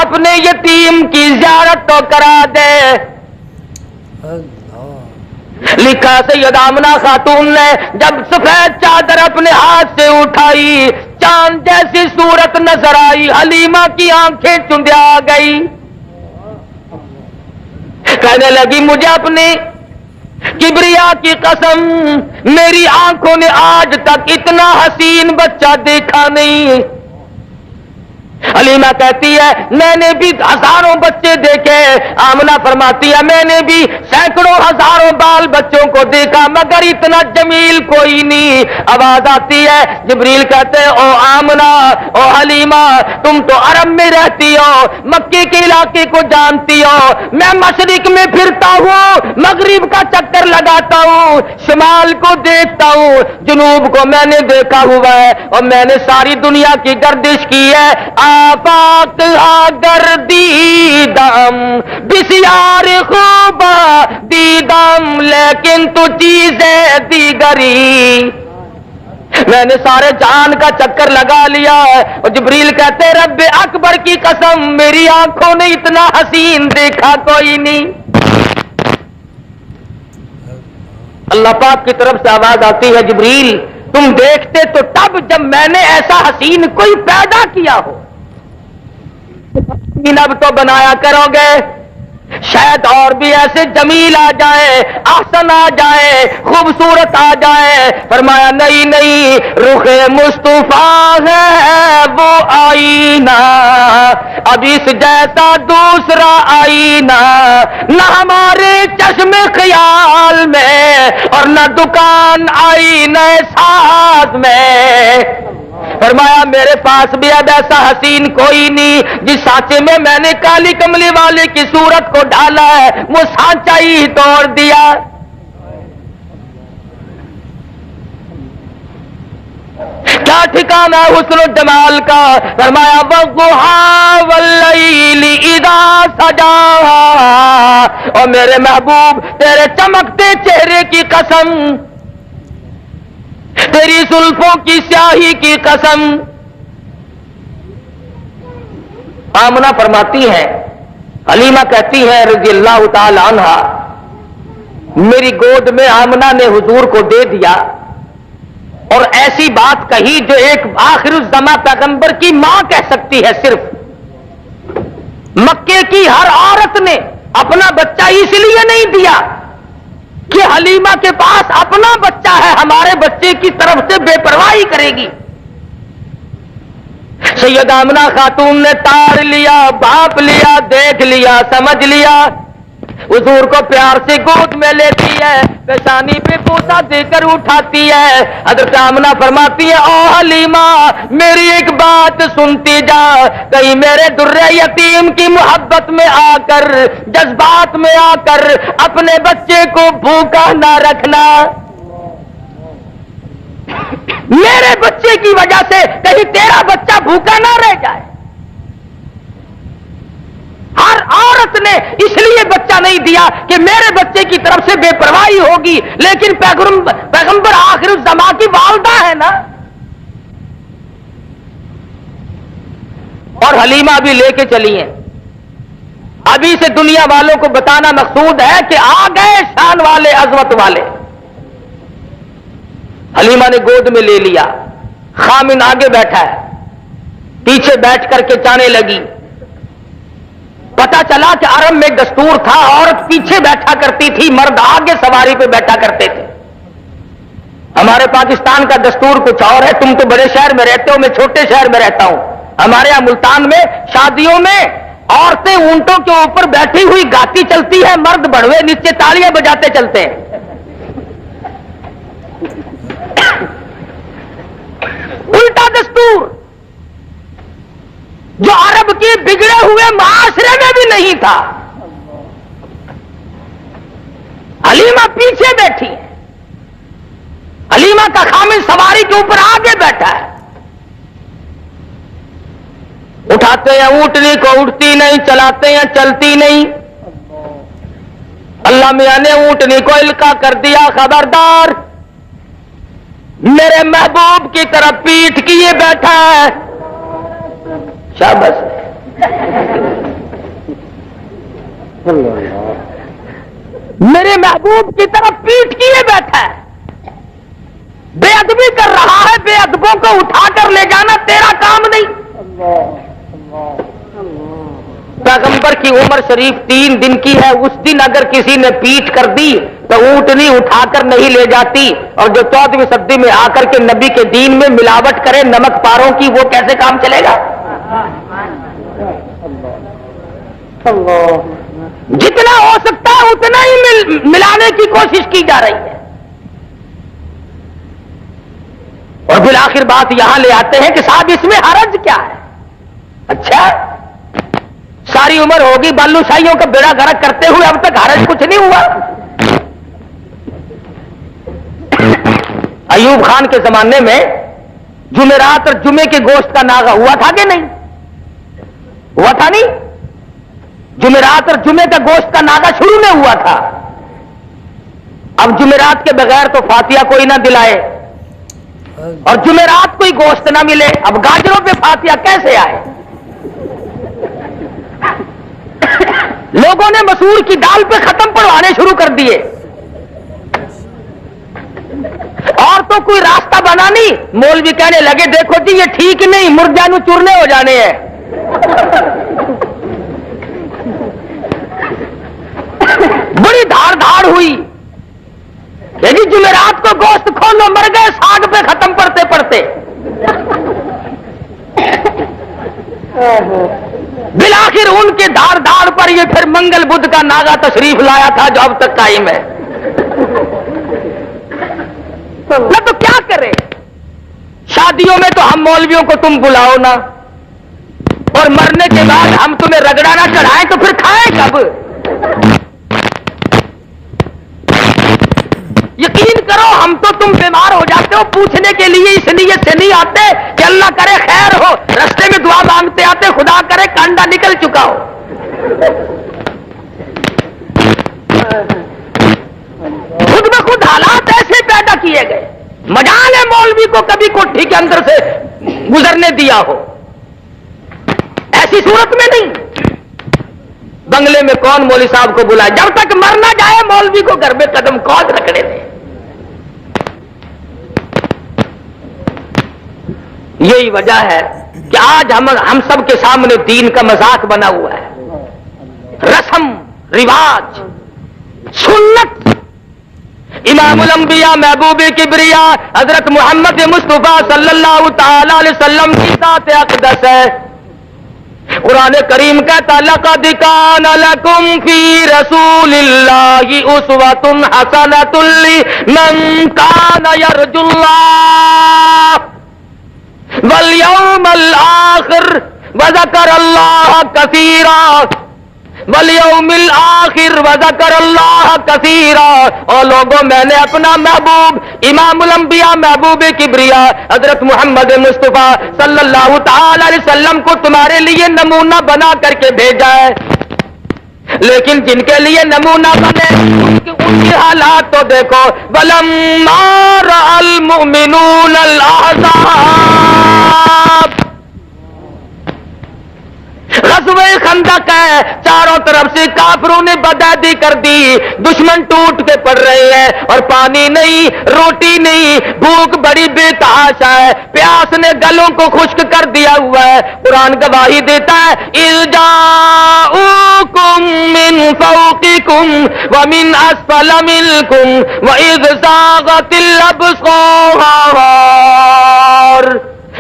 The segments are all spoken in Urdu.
اپنے یتیم کی زیارت تو کرا دے. لکھا سید آمنہ خاتون نے جب سفید چادر اپنے ہاتھ سے اٹھائی چاند جیسی صورت نظر آئی. حلیمہ کی آنکھیں چندیا گئی. کہنے لگی مجھے اپنی کبریا کی قسم میری آنکھوں نے آج تک اتنا حسین بچہ دیکھا نہیں. حلیمہ کہتی ہے میں نے بھی ہزاروں بچے دیکھے. آمنہ فرماتی ہے میں نے بھی سینکڑوں ہزاروں بال بچوں کو دیکھا مگر اتنا جمیل کوئی نہیں. آواز آتی ہے جبریل کہتے ہیں او آمنہ او حلیمہ تم تو عرب میں رہتی ہو مکے کے علاقے کو جانتی ہو. میں مشرق میں پھرتا ہوں مغرب کا چکر لگاتا ہوں شمال کو دیکھتا ہوں جنوب کو میں نے دیکھا ہوا ہے اور میں نے ساری دنیا کی گردش کی ہے. آفاق اگر دیدم بسیار خوب دیدم لیکن تو چیزیں دیگری. میں نے سارے جہان کا چکر لگا لیا ہے. اور جبریل کہتے رب اکبر کی قسم میری آنکھوں نے اتنا حسین دیکھا کوئی نہیں. اللہ پاک کی طرف سے آواز آتی ہے جبریل تم دیکھتے تو تب جب میں نے ایسا حسین کوئی پیدا کیا ہو. اب تو بنایا کرو گے شاید اور بھی ایسے جمیل آ جائے احسن آ جائے خوبصورت آ جائے. فرمایا نہیں نہیں رخ مصطفیٰ ہے وہ آئینہ اب اس جیسا دوسرا آئینہ نہ ہمارے چشم خیال میں اور نہ دکان آئینہ ساز میں. فرمایا میرے پاس بھی اب ایسا حسین کوئی نہیں. جس سانچے میں نے کالی کملی والے کی صورت کو ڈالا ہے وہ سانچا ہی توڑ دیا. کیا ٹھکانہ ہے حسن و جمال کا. فرمایا والضحیٰ واللیل اذا سجا اور میرے محبوب تیرے چمکتے چہرے کی قسم تیری زلفوں کی سیاہی کی قسم. آمنہ فرماتی ہے حلیمہ کہتی ہے رضی اللہ تعالی عنہا میری گود میں آمنہ نے حضور کو دے دیا اور ایسی بات کہی جو ایک آخر الزماں پیغمبر کی ماں کہہ سکتی ہے. صرف مکے کی ہر عورت نے اپنا بچہ اس لیے نہیں دیا کہ حلیمہ کے پاس اپنا بچہ ہے ہمارے بچے کی طرف سے بے پرواہی کرے گی. سید آمنہ خاتون نے تار لیا بھانپ لیا دیکھ لیا سمجھ لیا. حضور کو پیار سے گود میں لیتی ہے پیشانی پہ بوسہ دے کر اٹھاتی ہے. حضرت آمنہ فرماتی ہے او حلیمہ میری ایک بات سنتی جا کہیں میرے در یتیم کی محبت میں آ کر جذبات میں آ کر اپنے بچے کو بھوکا نہ رکھنا. میرے بچے کی وجہ سے کہیں تیرا بچہ بھوکا نہ رہ جائے. ہر عورت نے اس لیے بچہ نہیں دیا کہ میرے بچے کی طرف سے بے پرواہی ہوگی لیکن پیغمبر آخر الزماں کی والدہ ہے نا. اور حلیمہ بھی لے کے چلی ہیں. ابھی سے دنیا والوں کو بتانا مقصود ہے کہ آ گئے شان والے عظمت والے. حلیمہ نے گود میں لے لیا. خامن آگے بیٹھا ہے پیچھے بیٹھ کر کے چانے لگی. پتا چلا کہ عرب میں دستور تھا عورت پیچھے بیٹھا کرتی تھی مرد آگے سواری پہ بیٹھا کرتے تھے. ہمارے پاکستان کا دستور کچھ اور ہے. تم تو بڑے شہر میں رہتے ہو میں چھوٹے شہر میں رہتا ہوں. ہمارے یہاں ملتان میں شادیوں میں عورتیں اونٹوں کے اوپر بیٹھی ہوئی گاتی چلتی ہے مرد بڑھوے نیچے تالیاں بجاتے چلتے ہیں. الٹا دستور جو عرب کے بگڑے ہوئے معاشرے میں بھی نہیں تھا. حلیمہ پیچھے بیٹھی ہے. حلیمہ کا خامن سواری کے اوپر آگے بیٹھا ہے. اٹھاتے ہیں اونٹنی کو اٹھتی نہیں چلاتے ہیں چلتی نہیں. اللہ میاں نے اونٹنی کو القا کر دیا خبردار میرے محبوب کی طرف پیٹھ کیے بیٹھا ہے. شاباش میرے محبوب کی طرف پیٹ کیے بیٹھا ہے، بے ادبی کر رہا ہے، بے ادبوں کو اٹھا کر لے جانا تیرا کام نہیں۔ پیغمبر کی عمر شریف 3 دن کی ہے، اس دن اگر کسی نے پیٹ کر دی تو اونٹنی اٹھا کر نہیں لے جاتی، اور جو 14ویں صدی میں آ کر کے نبی کے دین میں ملاوٹ کرے نمک پاروں کی، وہ کیسے کام چلے گا؟ جتنا ہو سکتا ہے اتنا ہی ملانے کی کوشش کی جا رہی ہے، اور بالآخر بات یہاں لے آتے ہیں کہ صاحب اس میں حرج کیا ہے؟ اچھا ساری عمر ہوگی بالو شاہیوں کا بیڑا گرک کرتے ہوئے، اب تک حرج کچھ نہیں ہوا؟ ایوب خان کے زمانے میں جمعرات اور جمعے کے گوشت کا ناغہ ہوا تھا کہ نہیں ہوا تھا؟ نہیں، جمعرات اور جمعے کا گوشت کا ناغہ شروع میں ہوا تھا۔ اب جمعرات کے بغیر تو فاتحہ کوئی نہ دلائے اور جمعرات کوئی گوشت نہ ملے، اب گاجروں پہ فاتحہ کیسے آئے؟ لوگوں نے مسور کی دال پہ ختم پڑھوانے شروع کر دیے، اور تو کوئی راستہ بنا نہیں، مولوی کہنے لگے دیکھو جی یہ ٹھیک نہیں، مرجانو چورنے ہو جانے ہیں۔ بڑی دھاڑ دھاڑ ہوئی کہ جی جمعرات کو گوشت کھولو، مر گئے ساگ پہ ختم پڑھتے پڑھتے۔ بالآخر ان کے دھاڑ دھاڑ پر یہ پھر منگل بدھ کا ناغا تشریف لایا تھا جو اب تک قائم ہے۔ نہ تو کیا کرے، شادیوں میں تو ہم مولویوں کو تم بلاؤ نا، اور مرنے کے بعد ہم تمہیں رگڑا نہ چڑھائیں تو پھر کھائیں کب؟ یقین کرو ہم تو تم بیمار ہو جاتے ہو پوچھنے کے لیے اس نیت سے نہیں آتے کہ اللہ کرے خیر ہو، رستے میں دعا مانگتے آتے خدا کرے کانڈا نکل چکا ہو۔ خود بخود حالات ایسے پیدا کیے گئے، مجال ہے مولوی کو کبھی کوٹھی کے اندر سے گزرنے دیا ہو، ایسی صورت میں نہیں۔ بنگلے میں کون مولوی صاحب کو بلائے؟ جب تک مر نہ جائے مولوی کو گھر میں قدم کھود رکھنے دے۔ یہی وجہ ہے کہ آج ہم سب کے سامنے دین کا مذاق بنا ہوا ہے، رسم رواج سنت۔ امام الانبیاء محبوب کبریا حضرت محمد مصطفیٰ صلی اللہ تعالی علیہ وسلم کی ذات اقدس ہے۔ قرآن کریم کہتا لقد کان لکم فی رسول اللہ اسوۃ حسنۃ لمن کان یرجو اللہ والیوم الآخر وذکر اللہ کثیرا، والیوم الآخر وذکر اللہ کثیرا۔ اور لوگوں میں نے اپنا محبوب امام الانبیاء محبوب کبریا حضرت محمد مصطفیٰ صلی اللہ تعالی علیہ وسلم کو تمہارے لیے نمونہ بنا کر کے بھیجا ہے، لیکن جن کے لیے نمونہ بنے ان کی حالات تو دیکھو۔ وَلَمَّا رَأَى الْمُؤْمِنُونَ الْأَحْزَابَ، غزوہ خندق ہے، چاروں طرف سے کافروں نے بدعہدی کر دی، دشمن ٹوٹ کے پڑ رہے ہیں اور پانی نہیں، روٹی نہیں، بھوک بڑی بے تحاشا ہے، پیاس نے گلوں کو خشک کر دیا ہوا ہے۔ قرآن گواہی دیتا ہے اِذْ جَاءُوكُم مِّن فَوْقِكُمْ وَمِنْ أَسْفَلَ مِنكُمْ وَإِذْ زَاغَتِ الْأَبْصَارُ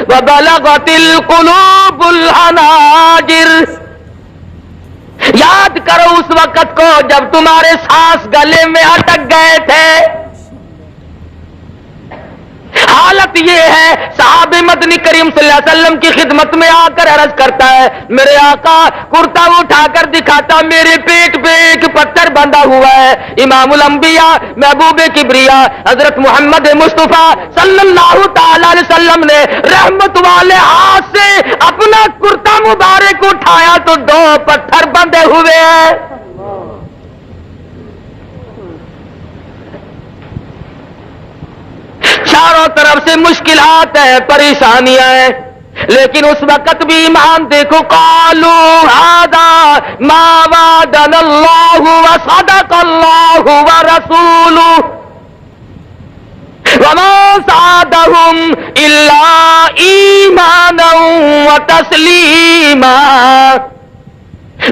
وَبَلَغَتِ الْقُلُوبُ الْحَنَاجِرَ۔ یاد کرو اس وقت کو جب تمہارے سانس گلے میں اٹک گئے تھے۔ حالت یہ ہے، صحابہ مدنی کریم صلی اللہ علیہ وسلم کی خدمت میں آ کر عرض کرتا ہے میرے آقا کرتا اٹھا کر دکھاتا میرے پیٹ پہ ایک پتھر بندھا ہوا ہے۔ امام الانبیاء محبوب کبریا حضرت محمد مصطفیٰ صلی اللہ تعالی علیہ وسلم نے رحمت والے ہاتھ سے اپنا کرتا مبارک اٹھایا تو 2 پتھر بندھے ہوئے ہیں۔ چاروں طرف سے مشکلات ہیں، پریشانیاں ہیں، لیکن اس وقت بھی ایمان دیکھو قالوا ھذا ما وعدنا اللہ وصدق اللہ ورسولہ وما زادهم الا ایمانا وتسلیما۔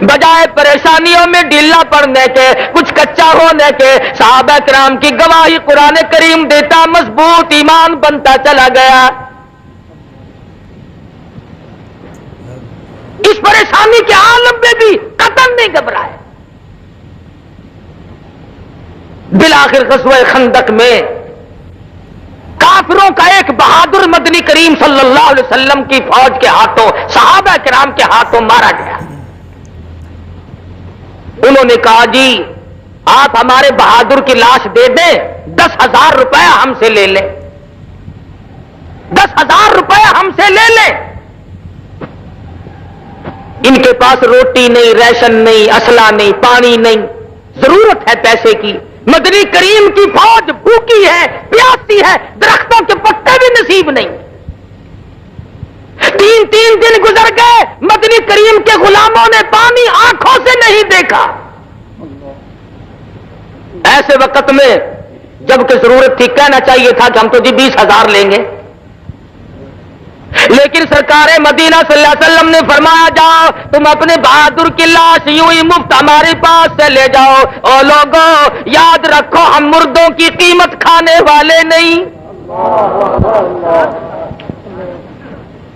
بجائے پریشانیوں میں ڈھیلا پڑنے کے، کچھ کچا ہونے کے، صحابہ کرام کی گواہی قرآن کریم دیتا، مضبوط ایمان بنتا چلا گیا۔ اس پریشانی کے عالم میں بھی قطعاً نہیں گھبرائے۔ بالآخر غزوہ خندق میں کافروں کا ایک بہادر مدنی کریم صلی اللہ علیہ وسلم کی فوج کے ہاتھوں، صحابہ کرام کے ہاتھوں مارا گیا۔ انہوں نے کہا جی آپ ہمارے بہادر کی لاش دے دیں، 10,000 روپے ہم سے لے لیں، 10,000 روپے ہم سے لے لیں۔ ان کے پاس روٹی نہیں، ریشن نہیں، اسلحہ نہیں، پانی نہیں، ضرورت ہے پیسے کی۔ مدنی کریم کی فوج بھوکی ہے، پیاسی ہے، درختوں کے پتے بھی نصیب نہیں۔ 3 دن گزر گئے، مدنی کریم کے غلاموں نے پانی آنکھوں سے نہیں دیکھا۔ ایسے وقت میں جبکہ ضرورت تھی، کہنا چاہیے تھا کہ ہم تو جی 20,000 لیں گے، لیکن سرکار مدینہ صلی اللہ علیہ وسلم نے فرمایا جاؤ تم اپنے بہادر کی لاش یوں ہی مفت ہمارے پاس سے لے جاؤ۔ اور لوگوں یاد رکھو ہم مردوں کی قیمت کھانے والے نہیں،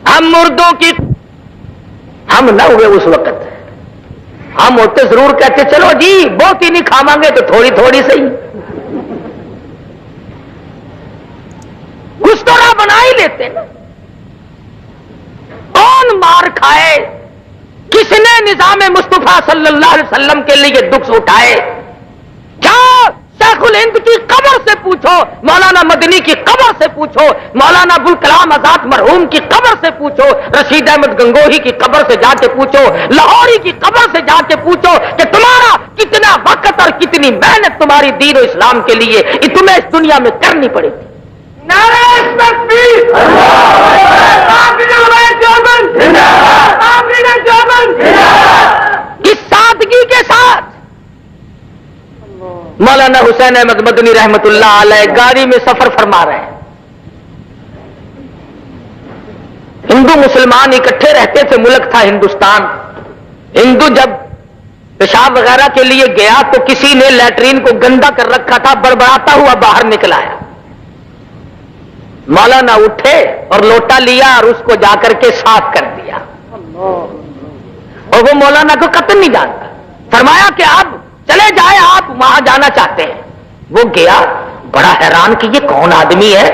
ہم مردوں کی ہم نہ ہوئے اس وقت، ہم ہوتے ضرور کہتے چلو جی بہت ہی نہیں کھاواں گے تو تھوڑی تھوڑی صحیح، کچھ تو راہ بنا ہی لیتے نا۔ کون مار کھائے، کس نے نظام مصطفیٰ صلی اللہ علیہ وسلم کے لیے دکھ اٹھائے؟ کیا شیخ الہند کی قبر سے پوچھو، مولانا مدنی کی قبر سے پوچھو، مولانا ابوالکلام آزاد مرحوم کی قبر سے پوچھو، رشید احمد گنگوہی کی قبر سے جا کے پوچھو، لاہوری کی قبر سے جا کے پوچھو کہ تمہارا کتنا وقت اور کتنی محنت تمہاری دین و اسلام کے لیے تمہیں اس دنیا میں کرنی پڑے گی۔ نعرہ تکبیر، اس سادگی کے ساتھ مولانا حسین احمد مدنی رحمت اللہ علیہ گاڑی میں سفر فرما رہے ہیں۔ ہندو مسلمان اکٹھے رہتے تھے، ملک تھا ہندوستان۔ ہندو جب پیشاب وغیرہ کے لیے گیا تو کسی نے لیٹرین کو گندا کر رکھا تھا، بڑبڑاتا ہوا باہر نکل آیا۔ مولانا اٹھے اور لوٹا لیا اور اس کو جا کر کے صاف کر دیا، اور وہ مولانا کو قطعاً نہیں جانتا۔ فرمایا کہ آپ چلے جائیں، آپ وہاں جانا چاہتے ہیں۔ وہ گیا، بڑا حیران کہ یہ کون آدمی ہے،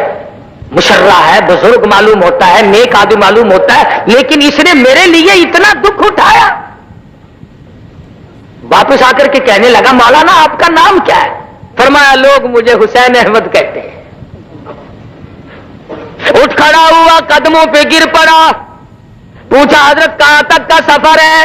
مشرع ہے، بزرگ معلوم ہوتا ہے، نیک آدمی معلوم ہوتا ہے، لیکن اس نے میرے لیے اتنا دکھ اٹھایا۔ واپس آ کر کے کہنے لگا مولانا آپ کا نام کیا ہے؟ فرمایا لوگ مجھے حسین احمد کہتے ہیں۔ اٹھ کھڑا ہوا، قدموں پہ گر پڑا، پوچھا حضرت کہاں تک کا سفر ہے؟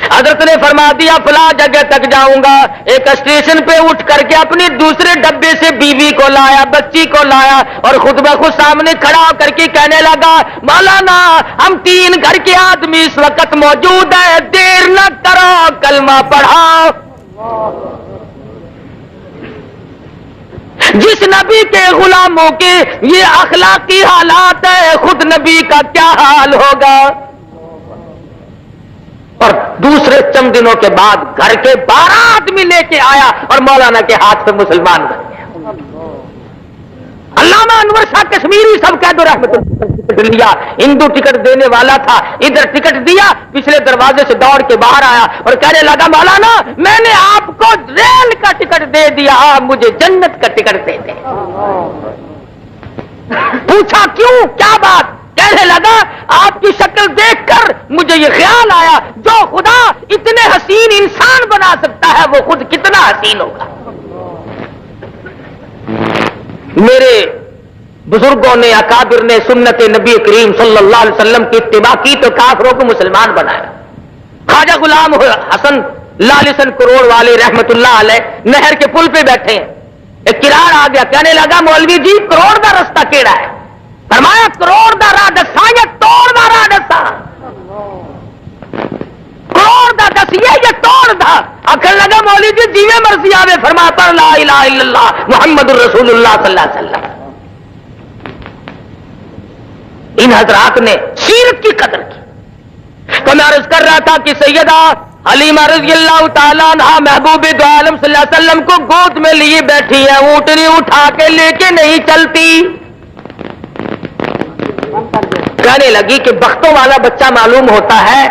حضرت نے فرما دیا فلاں جگہ تک جاؤں گا۔ ایک اسٹیشن پہ اٹھ کر کے اپنی دوسرے ڈبے سے بیوی کو لایا، بچی کو لایا، اور خود بخود سامنے کھڑا ہو کر کے کہنے لگا مولانا ہم 3 گھر کے آدمی اس وقت موجود ہیں، دیر نہ کرو کلمہ پڑھاؤ۔ جس نبی کے غلاموں کے یہ اخلاقی حالات ہے، خود نبی کا کیا حال ہوگا؟ اور دوسرے چند دنوں کے بعد گھر کے 12 آدمی لے کے آیا اور مولانا کے ہاتھ سے مسلمان بن گیا۔ علامہ انور شاہ کشمیری سب کہہ دو رحمت اللہ لیا، ہندو ٹکٹ دینے والا تھا، ادھر ٹکٹ دیا، پچھلے دروازے سے دوڑ کے باہر آیا اور کہنے لگا مولانا میں نے آپ کو ریل کا ٹکٹ دے دیا، آپ مجھے جنت کا ٹکٹ دے دیں۔ پوچھا کیوں، کیا بات؟ کہنے لگا آپ کی شکل دیکھ کر مجھے یہ خیال آیا جو خدا اتنے حسین انسان بنا سکتا ہے وہ خود کتنا حسین ہوگا۔ میرے بزرگوں نے، اکابر نے سنت نبی کریم صلی اللہ علیہ وسلم کی اتباع کی تو کافروں کو مسلمان بنایا۔ خواجہ غلام حسن لالسن کروڑ والے رحمت اللہ علیہ نہر کے پل پہ بیٹھے ہیں، ایک کرار آ گیا، کہنے لگا مولوی جی کروڑ دا رستہ کیڑا ہے؟ فرمایا کروڑ دا راہ دسا یا توڑ دا راہ دسا؟ کروڑ آخر لگا مولوی جی جیویں مرضی آوے، فرمایا پر لا الہ الا اللہ محمد الرسول اللہ صلی اللہ علیہ وسلم۔ ان حضرات نے سیرت کی قدر کی۔ تو میں عرض کر رہا تھا کہ سیدہ حلیمہ رضی اللہ تعالیٰ عنہ محبوب دو عالم صلی اللہ علیہ وسلم کو گود میں لیے بیٹھی ہے، اونٹنی اٹھا کے لے کے نہیں چلتی۔ کہنے لگی کہ بختوں والا بچہ معلوم ہوتا ہے،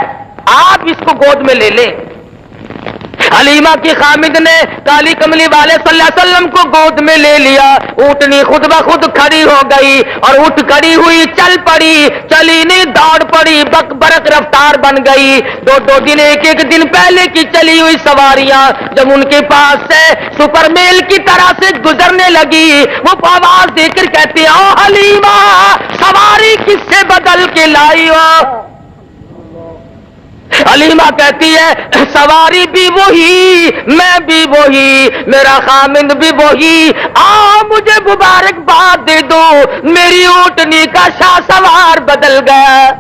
آپ اس کو گود میں لے لیں۔ حلیمہ کی خامد نے کالی کملی والے صلی اللہ علیہ وسلم کو گود میں لے لیا، اونٹنی خود بخود کھڑی ہو گئی اور اٹھ کھڑی ہوئی چل پڑی، چلی نہیں دوڑ پڑی، برق رفتار بن گئی۔ دو دن ایک دن پہلے کی چلی ہوئی سواریاں جب ان کے پاس سے سپر میل کی طرح سے گزرنے لگی، وہ آواز دے کر کہتی او حلیمہ سواری کس سے بدل کے لائی ہو؟ حلیمہ کہتی ہے سواری بھی وہی، میں بھی وہی، میرا خامند بھی وہی، مجھے مبارکباد دے دو، میری اونٹنی کا شاہ سوار بدل گیا۔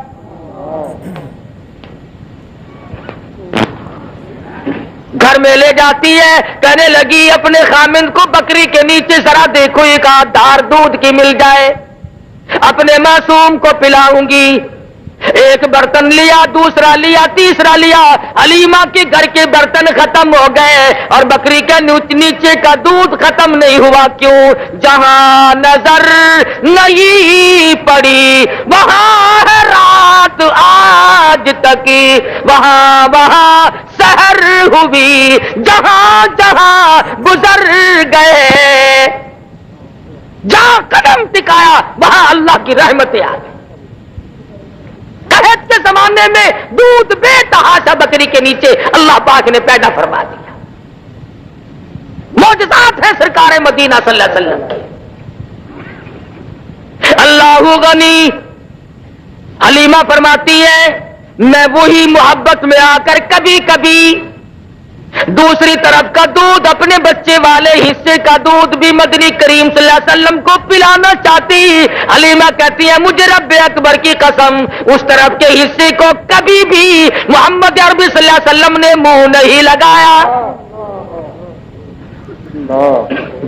گھر میں لے جاتی ہے، کہنے لگی اپنے خامند کو بکری کے نیچے ذرا دیکھو ایک آدھ دھار دودھ کی مل جائے، اپنے معصوم کو پلاؤں گی۔ ایک برتن لیا، دوسرا لیا، تیسرا لیا، حلیمہ کے گھر کے برتن ختم ہو گئے اور بکری کے نیچے کا دودھ ختم نہیں ہوا۔ کیوں؟ جہاں نظر نہیں پڑی وہاں ہے رات آج تک، وہاں سحر ہوئی، جہاں جہاں گزر گئے، جہاں قدم ٹکایا وہاں اللہ کی رحمتیں آ گئی۔ قحط کے زمانے میں دودھ بے تحاشا بکری کے نیچے اللہ پاک نے پیدا فرما دیا۔ معجزات ہیں سرکار مدینہ صلی اللہ علیہ وسلم کے۔ اللہ غنی، حلیمہ فرماتی ہے میں وہی محبت میں آ کر کبھی کبھی دوسری طرف کا دودھ اپنے بچے والے حصے کا دودھ بھی مدنی کریم صلی اللہ علیہ وسلم کو پلانا چاہتی۔ حلیمہ کہتی ہے مجھے رب اکبر کی قسم اس طرف کے حصے کو کبھی بھی محمد عربی صلی اللہ علیہ وسلم نے منہ نہیں لگایا۔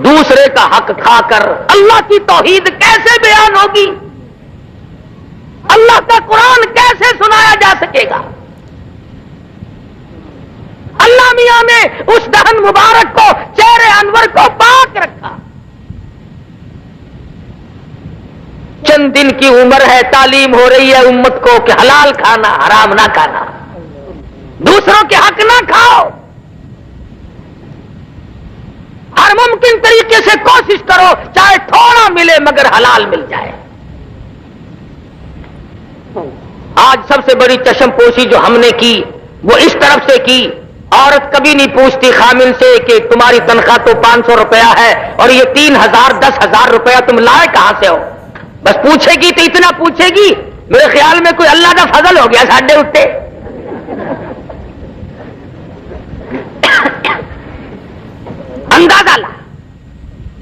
دوسرے کا حق کھا کر اللہ کی توحید کیسے بیان ہوگی؟ اللہ کا قرآن کیسے سنایا جا سکے گا؟ اللہ میاں نے اس دہن مبارک کو، چہرے انور کو پاک رکھا۔ چند دن کی عمر ہے، تعلیم ہو رہی ہے امت کو کہ حلال کھانا، حرام نہ کھانا، دوسروں کے حق نہ کھاؤ، ہر ممکن طریقے سے کوشش کرو چاہے تھوڑا ملے مگر حلال مل جائے۔ آج سب سے بڑی چشم پوشی جو ہم نے کی وہ اس طرف سے کی، عورت کبھی نہیں پوچھتی خامن سے کہ تمہاری تنخواہ تو 500 روپیہ ہے اور یہ 3000 10,000 روپیہ تم لائے کہاں سے ہو؟ بس پوچھے گی تو اتنا پوچھے گی، میرے خیال میں کوئی اللہ کا فضل ہو گیا ساڈے اٹھے۔ اندازہ لا،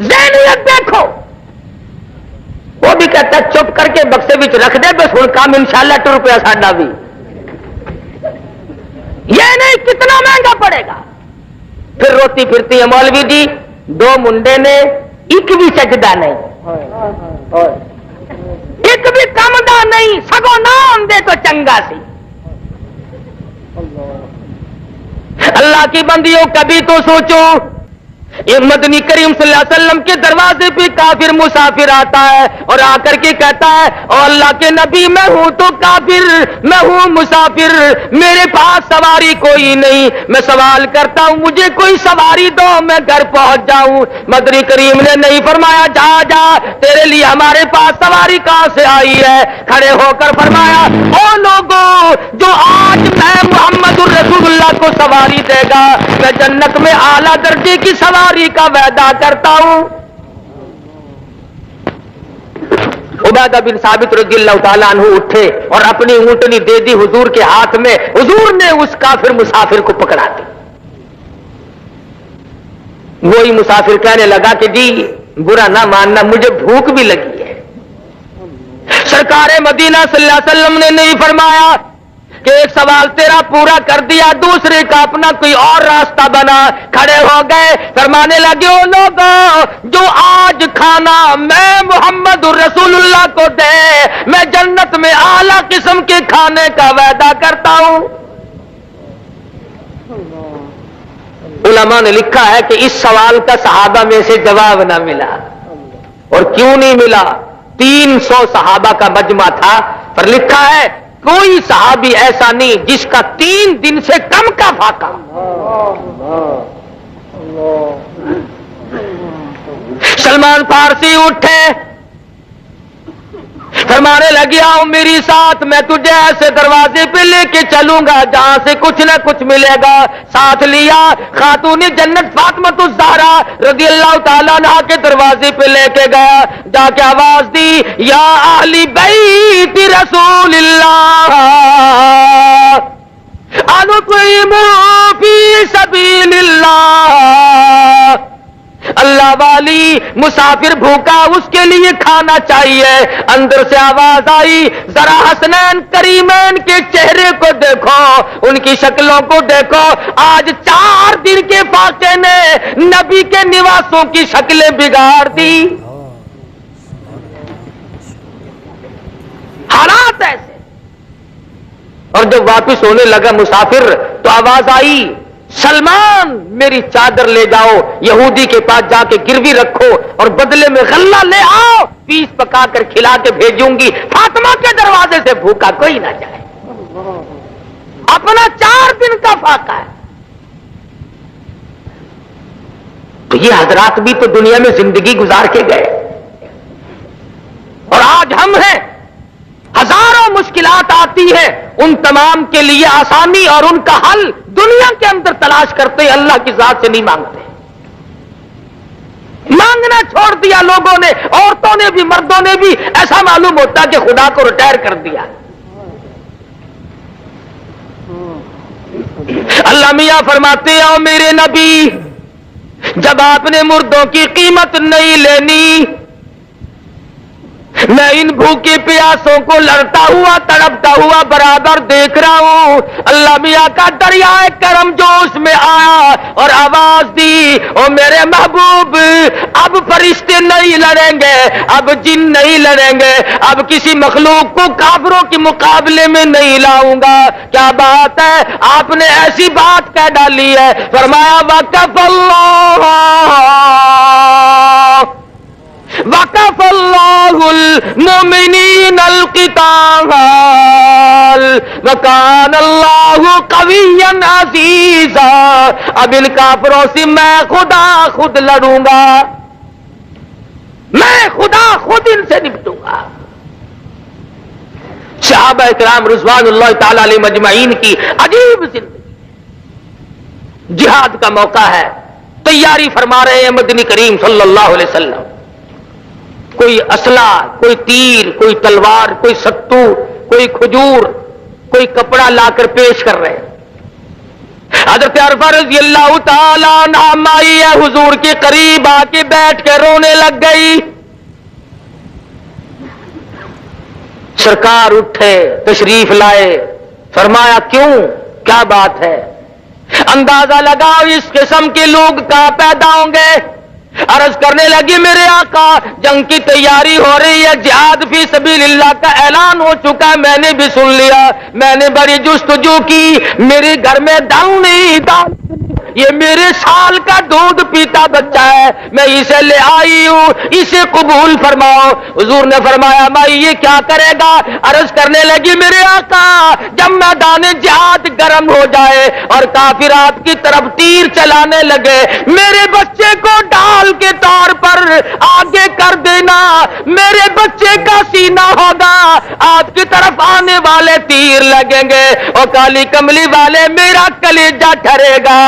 ذہنیت دیکھو۔ وہ بھی کہتا ہے چپ کر کے بکسے بچ رکھ دے، بس ہوں کام انشاءاللہ 2 روپیہ ساڈا بھی، یہ نہیں کتنا مہنگا پڑے گا۔ پھر روتی پھرتی ہے مولوی جی 2 منڈے نے ایک بھی سجدہ نہیں، ایک بھی کم دا نہیں، سگو نام دے تو چنگا سی۔ اللہ کی بندیوں کبھی تو سوچو، یہ مدنی کریم صلی اللہ علیہ وسلم کے دروازے پہ کافر مسافر آتا ہے اور آ کر کے کہتا ہے او اللہ کے نبی میں ہوں تو کافر، میں ہوں مسافر، میرے پاس سواری کوئی نہیں، میں سوال کرتا ہوں مجھے کوئی سواری دو میں گھر پہنچ جاؤں۔ مدنی کریم نے نہیں فرمایا جا جا تیرے لیے ہمارے پاس سواری کہاں سے آئی ہے، کھڑے ہو کر فرمایا او لوگوں جو آج میں محمد الرسول اللہ کو سواری دے گا میں جنت میں اعلیٰ درجے کی سواری کا وعدہ کرتا ہوں۔ عبادہ بن ثابت رضی اللہ تعالیٰ عنہ اٹھے اور اپنی اونٹنی دے دی حضور کے ہاتھ میں، حضور نے اس کافر مسافر کو پکڑا دی۔ وہی مسافر کہنے لگا کہ جی برا نہ ماننا مجھے بھوک بھی لگی ہے۔ سرکار مدینہ صلی اللہ علیہ وسلم نے نہیں فرمایا کہ ایک سوال تیرا پورا کر دیا، دوسرے کا اپنا کوئی اور راستہ بنا، کھڑے ہو گئے، فرمانے لگے او لوگوں جو آج کھانا میں محمد رسول اللہ کو دے، میں جنت میں اعلیٰ قسم کے کھانے کا وعدہ کرتا ہوں۔ علماء نے لکھا ہے کہ اس سوال کا صحابہ میں سے جواب نہ ملا، اور کیوں نہیں ملا؟ 300 صحابہ کا مجمع تھا، پر لکھا ہے کوئی صحابی ایسا نہیں جس کا 3 دن سے کم کا فاقہ۔ سلمان فارسی اٹھے، فرمانے لگی آؤ میری ساتھ، میں تجھے ایسے دروازے پہ لے کے چلوں گا جہاں سے کچھ نہ کچھ ملے گا۔ ساتھ لیا، خاتون جنت فاطمہ الزہرا رضی اللہ تعالیٰ عنہا کے دروازے پہ لے کے گیا، جا کے آواز دی یا اہل بیت رسول اللہ انطعموا فی سبیل اللہ، اللہ والی مسافر بھوکا اس کے لیے کھانا چاہیے۔ اندر سے آواز آئی ذرا حسنین کریمین کے چہرے کو دیکھو، ان کی شکلوں کو دیکھو، آج 4 دن کے فاقے نے نبی کے نواسوں کی شکلیں بگاڑ دی۔ حالات ایسے، اور جب واپس ہونے لگا مسافر تو آواز آئی سلمان میری چادر لے جاؤ، یہودی کے پاس جا کے گروی رکھو اور بدلے میں غلہ لے آؤ، پیس پکا کر کھلا کے بھیجوں گی، فاطمہ کے دروازے سے بھوکا کوئی نہ جائے۔ اپنا 4 دن کا فاقہ ہے۔ تو یہ حضرات بھی تو دنیا میں زندگی گزار کے گئے، اور آج ہم ہیں، ہزاروں مشکلات آتی ہیں، ان تمام کے لیے آسانی اور ان کا حل دنیا کے اندر تلاش کرتے ہیں، اللہ کی ذات سے نہیں مانگتے۔ مانگنا چھوڑ دیا لوگوں نے، عورتوں نے بھی مردوں نے بھی، ایسا معلوم ہوتا کہ خدا کو ریٹائر کر دیا۔ اللہ میاں فرماتے ہیں او میرے نبی، جب آپ نے مردوں کی قیمت نہیں لینی، میں ان بھوکے پیاسوں کو لڑتا ہوا تڑپتا ہوا برابر دیکھ رہا ہوں۔ اللہ میاں کا دریائے کرم جوش میں آیا اور آواز دی او میرے محبوب، اب فرشتے نہیں لڑیں گے، اب جن نہیں لڑیں گے، اب کسی مخلوق کو کافروں کے مقابلے میں نہیں لاؤں گا۔ کیا بات ہے، آپ نے ایسی بات کہہ ڈالی ہے۔ فرمایا وقف اللہ المؤمنین القتال وکان اللہ قویا عزیزا، اب ان کافروں سے میں خدا خود لڑوں گا، میں خدا خود ان سے نپٹوں گا۔ صحابہ کرام رضوان اللہ تعالی علیہ مجمعین کی عجیب زندگی، جہاد کا موقع ہے، تیاری فرما رہے ہیں مدنی کریم صلی اللہ علیہ وسلم، کوئی اسلحہ، کوئی تیر، کوئی تلوار، کوئی ستو، کوئی کھجور، کوئی کپڑا لا کر پیش کر رہے ہیں۔ حضرت عرفہ رضی اللہ تعالیٰ عنہ مائی حضور کے قریب آ کے بیٹھ کے رونے لگ گئی۔ سرکار اٹھے، تشریف لائے، فرمایا کیوں، کیا بات ہے؟ اندازہ لگاؤ اس قسم کے لوگ کہاں پیدا ہوں گے۔ عرض کرنے لگی میرے آقا جنگ کی تیاری ہو رہی ہے، جہاد فی سبیل اللہ کا اعلان ہو چکا ہے، میں نے بھی سن لیا، میں نے بڑی جستجو کی، میرے گھر میں دال نہیں، دال یہ میرے سال کا دودھ پیتا بچہ ہے، میں اسے لے آئی ہوں، اسے قبول فرماؤ۔ حضور نے فرمایا مائی یہ کیا کرے گا؟ عرض کرنے لگی میرے آقا جب میدان جہاد گرم ہو جائے اور کافرات کی طرف تیر چلانے لگے، میرے بچے کو ڈال کے طور پر آگے کر دینا، میرے بچے کا سینہ ہوگا، آپ کی طرف آنے والے تیر لگیں گے اور کالی کملی والے میرا کلیجہ ٹھرے گا۔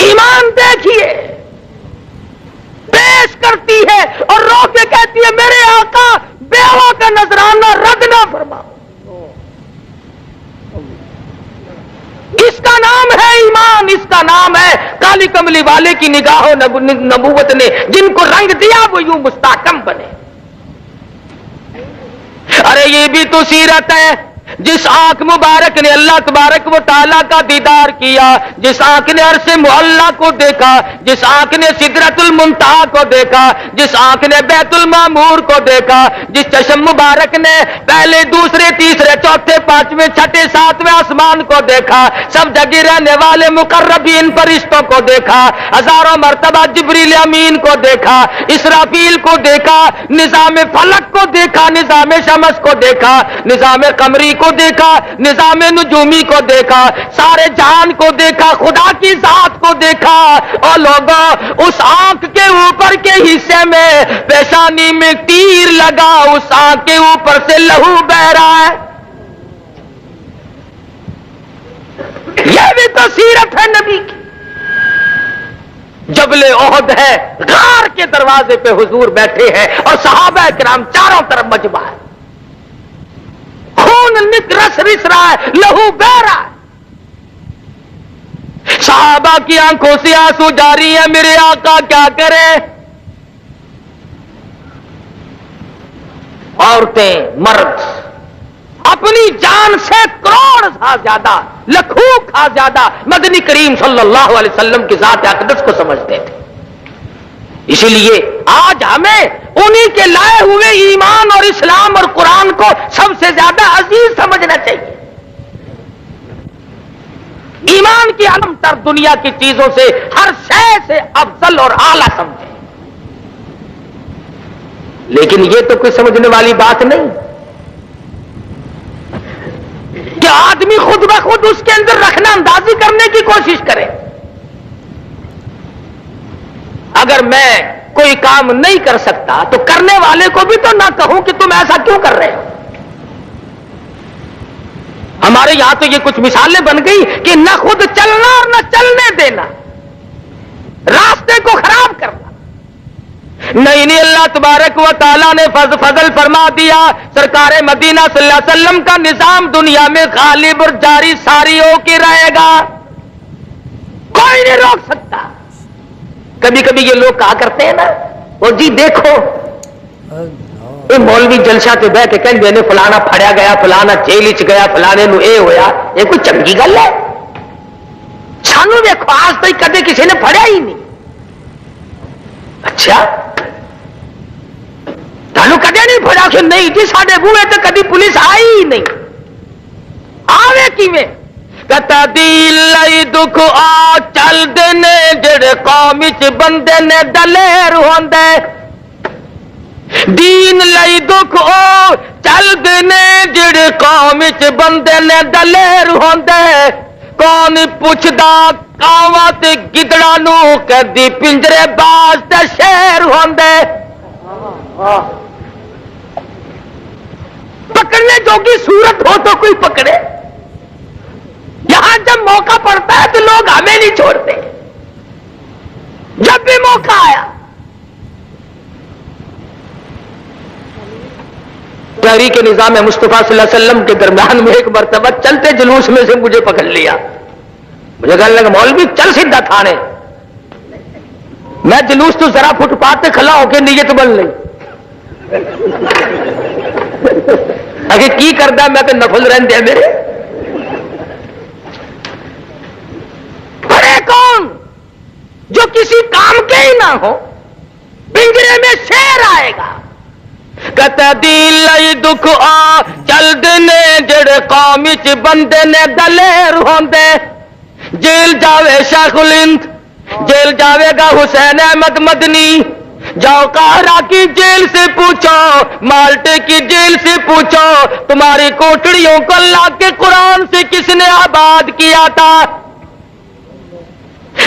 ایمان دیکھیے، پیش کرتی ہے اور رو کے کہتی ہے میرے آقا بیوہ کا نذرانہ رد نہ فرماؤ۔ اس کا نام ہے ایمان، اس کا نام ہے کالی کملی والے کی نگاہوں نبوت نے جن کو رنگ دیا وہ یوں مستحکم بنے۔ ارے یہ بھی تو سیرت ہے، جس آنکھ مبارک نے اللہ تبارک و تعالیٰ کا دیدار کیا، جس آنکھ نے عرش معلیٰ کو دیکھا، جس آنکھ نے سدرۃ المنتہا کو دیکھا، جس آنکھ نے بیت المعمور کو دیکھا، جس چشم مبارک نے پہلے دوسرے تیسرے چوتھے پانچویں چھٹے ساتویں آسمان کو دیکھا، سب جگہ رہنے والے مقربین فرشتوں کو دیکھا، ہزاروں مرتبہ جبریل امین کو دیکھا، اسرافیل کو دیکھا، نظام فلک کو دیکھا، نظام شمس کو دیکھا، نظام قمری کو دیکھا، نظام نجومی کو دیکھا، سارے جہان کو دیکھا، خدا کی ذات کو دیکھا، اور لوگوں اس آنکھ کے اوپر کے حصے میں پیشانی میں تیر لگا، اس آنکھ کے اوپر سے لہو بہ رہا ہے۔ یہ بھی تو سیرت ہے نبی کی۔ جبل احد ہے، غار کے دروازے پہ حضور بیٹھے ہیں اور صحابہ کرام چاروں طرف مجمع ہے، خون رس رہا ہے، لہو بہ رہا ہے، صحابہ کی آنکھوں سے آنسو جاری ہے، میرے آقا کیا کرے؟ عورتیں مرد اپنی جان سے کروڑ سا زیادہ، لاکھوں کا زیادہ مدنی کریم صلی اللہ علیہ وسلم کی ذات اقدس کو سمجھتے تھے۔ اسی لیے آج ہمیں انہی کے لائے ہوئے ایمان اور اسلام اور قرآن کو سب سے زیادہ عزیز سمجھنا چاہیے، ایمان کی عالم تر دنیا کی چیزوں سے ہر شے سے افضل اور اعلیٰ سمجھیں، لیکن یہ تو کوئی سمجھنے والی بات نہیں کہ آدمی خود بخود اس کے اندر رکھنا اندازی کرنے کی کوشش کرے۔ اگر میں کوئی کام نہیں کر سکتا تو کرنے والے کو بھی تو نہ کہوں کہ تم ایسا کیوں کر رہے ہو۔ ہمارے یہاں تو یہ کچھ مثالیں بن گئی کہ نہ خود چلنا اور نہ چلنے دینا، راستے کو خراب کرنا۔ نہیں اللہ تبارک و تعالیٰ نے فضل فرما دیا، سرکار مدینہ صلی اللہ علیہ وسلم کا نظام دنیا میں غالب اور جاری ساری ہو کے رہے گا، کوئی نہیں روک سکتا۔ کبھی کبھی یہ لوگ کہا کرتے ہیں نا، وہ جی دیکھو یہ مولوی جلسہ تے بہ کے کہیں نے فلانا پھڑیا گیا، فلانا جیل چ گیا، فلانے نو اے ہویا، یہ کوئی چنگی گل ہے؟ سانو دیکھو آج تک کدے کسی نے پھڑیا ہی نہیں۔ اچھا تانوں کدے نہیں پھڑا؟ کہ نہیں جی ساڈے بوئے تے کدی پولیس آئی ہی نہیں۔ آوے کیویں؟ کتا دل لئی دکھ آ چل دینے جڑے قوم وچ بندے نے دلیر ہوندے، دین لئی دکھ او چل دینے جڑے قوم وچ بندے نے دلیر ہوندے، کون پوچھدا کاواں تے گدڑاں نو کدی پنجرے باز تے شیر ہوندے۔ پکڑنے جوگی صورت ہو تو کوئی پکڑے، یہاں جب موقع پڑتا ہے تو لوگ ہمیں نہیں چھوڑتے۔ جب بھی موقع آیا تحریک نظام مصطفیٰ صلی اللہ علیہ وسلم کے درمیان میں ایک مرتبہ چلتے جلوس میں سے مجھے پکڑ لیا، مجھے کہنے لگا مولوی چل سیدھا تھانے۔ میں جلوس تو ذرا فٹ پاتھ پہ کھلا ہو کے نیت بن لی، اگر کی کردا میں تو نفل رہندے میرے۔ بڑے کون جو کسی کام کے ہی نہ ہو، پنجرے میں شیر آئے گا، کہتا دل لئی دکھ آ چل دینے جڑے قوم وچ بندے نے دلیر ہوندے، جیل جاوے شیخ الہند، جیل جاوے گا حسین احمد مدنی، جاؤ قاہرہ کی جیل سے پوچھو، مالٹے کی جیل سے پوچھو، تمہاری کوٹڑیوں کو اللہ کے قرآن سے کس نے آباد کیا تھا۔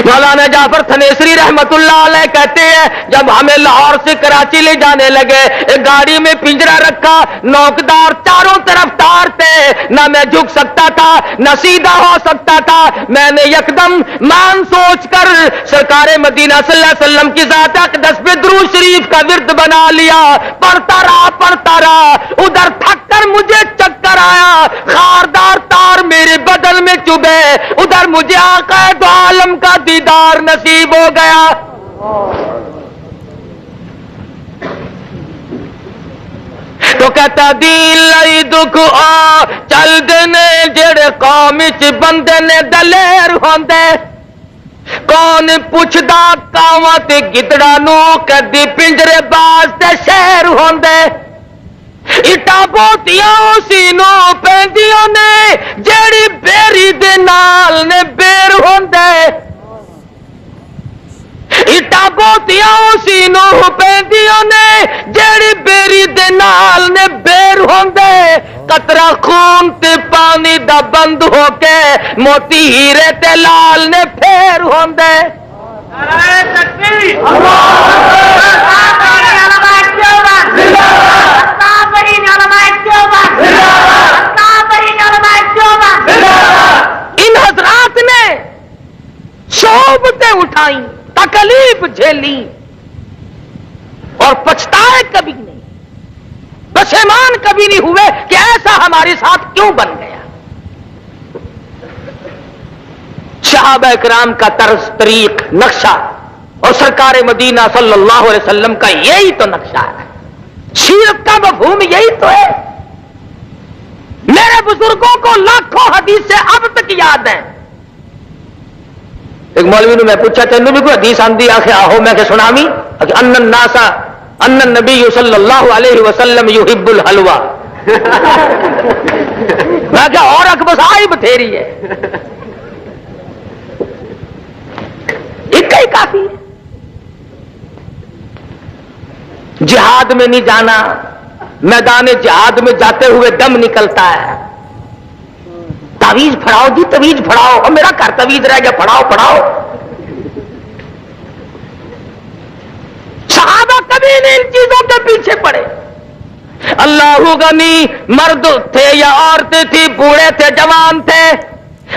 مولانا جعفر تھنیسری رحمت اللہ علیہ کہتے ہیں جب ہمیں لاہور سے کراچی لے جانے لگے، ایک گاڑی میں پنجرا رکھا، نوکدار چاروں طرف تار تھے، نہ میں جھک سکتا تھا نہ سیدھا ہو سکتا تھا۔ میں نے یکدم مان سوچ کر سرکار مدینہ صلی اللہ علیہ وسلم کی ذات اقدس پہ درود شریف کا ورد بنا لیا، پڑھتا رہا، ادھر تھک کر مجھے چکر آیا، خاردار تار میرے بدن میں چبھے، ادھر مجھے آقا دو عالم کا دیدار نصیب ہو گیا۔ تو کہتا دین لائی دکھ آ چل دینے جڑے قوم چ بندے نے دلیر ہوندے کون پوچھدا کاواں تے گدڑا نو کدی پنجرے باز تے شہر ہوندے اٹا بوتیاں اسی نو پیندیاں نے جیڑی بیری دے نال نے بیر ہوندے اٹا بوتیاں اسی نو پیندیاں نے جیڑی بیری دے نال نے بیر ہوندے قطرہ خون تے پانی دا بند ہو کے موتی ہیرے تے لال نے پھیر ہوندے ان حضرات نے صحبتیں اٹھائیں تکلیف جھیلی اور پچھتائے کبھی نہیں پشیمان کبھی نہیں ہوئے کہ ایسا ہمارے ساتھ کیوں بن گیا صحابہ کرام کا طرز طریق نقشہ اور سرکار مدینہ صلی اللہ علیہ وسلم کا یہی تو نقشہ ہے سیرت کا مفہوم یہی تو ہے میرے بزرگوں کو لاکھوں حدیث سے اب تک یاد ہیں ایک مولوی نے میں پوچھا تینوں بھی کوئی حدیث آندی آخر آہو میں کہ سنامی ان الناس ان النبی صلی اللہ علیہ وسلم یحب الحلوہ میں کہ اور اکبسائی بتھیری ہے ایک ہی کافی ہے جہاد میں نہیں جانا میدان جہاد میں جاتے ہوئے دم نکلتا ہے تعویذ پڑھاؤ جی تعویذ پڑھاؤ اور میرا گھر تعویذ رہ گیا پڑھاؤ صحابہ کبھی نہیں ان چیزوں کے پیچھے پڑے اللہ غنی مرد تھے یا عورتیں تھی بوڑھے تھے جوان تھے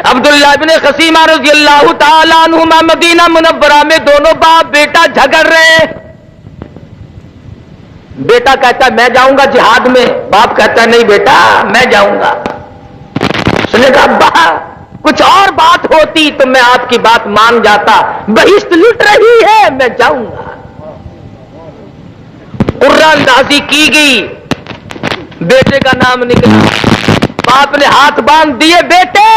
عبداللہ بن خسیمہ رضی اللہ تعالیٰ عنہما مدینہ منورہ میں دونوں باپ بیٹا جھگڑ رہے بیٹا کہتا ہے میں جاؤں گا جہاد میں باپ کہتا ہے نہیں بیٹا میں جاؤں گا اس نے کہا ابا کچھ اور بات ہوتی تو میں آپ کی بات مان جاتا بہشت لٹ رہی ہے میں جاؤں گا قرہ اندازی کی گئی بیٹے کا نام نکلا باپ نے ہاتھ باندھ دیے بیٹے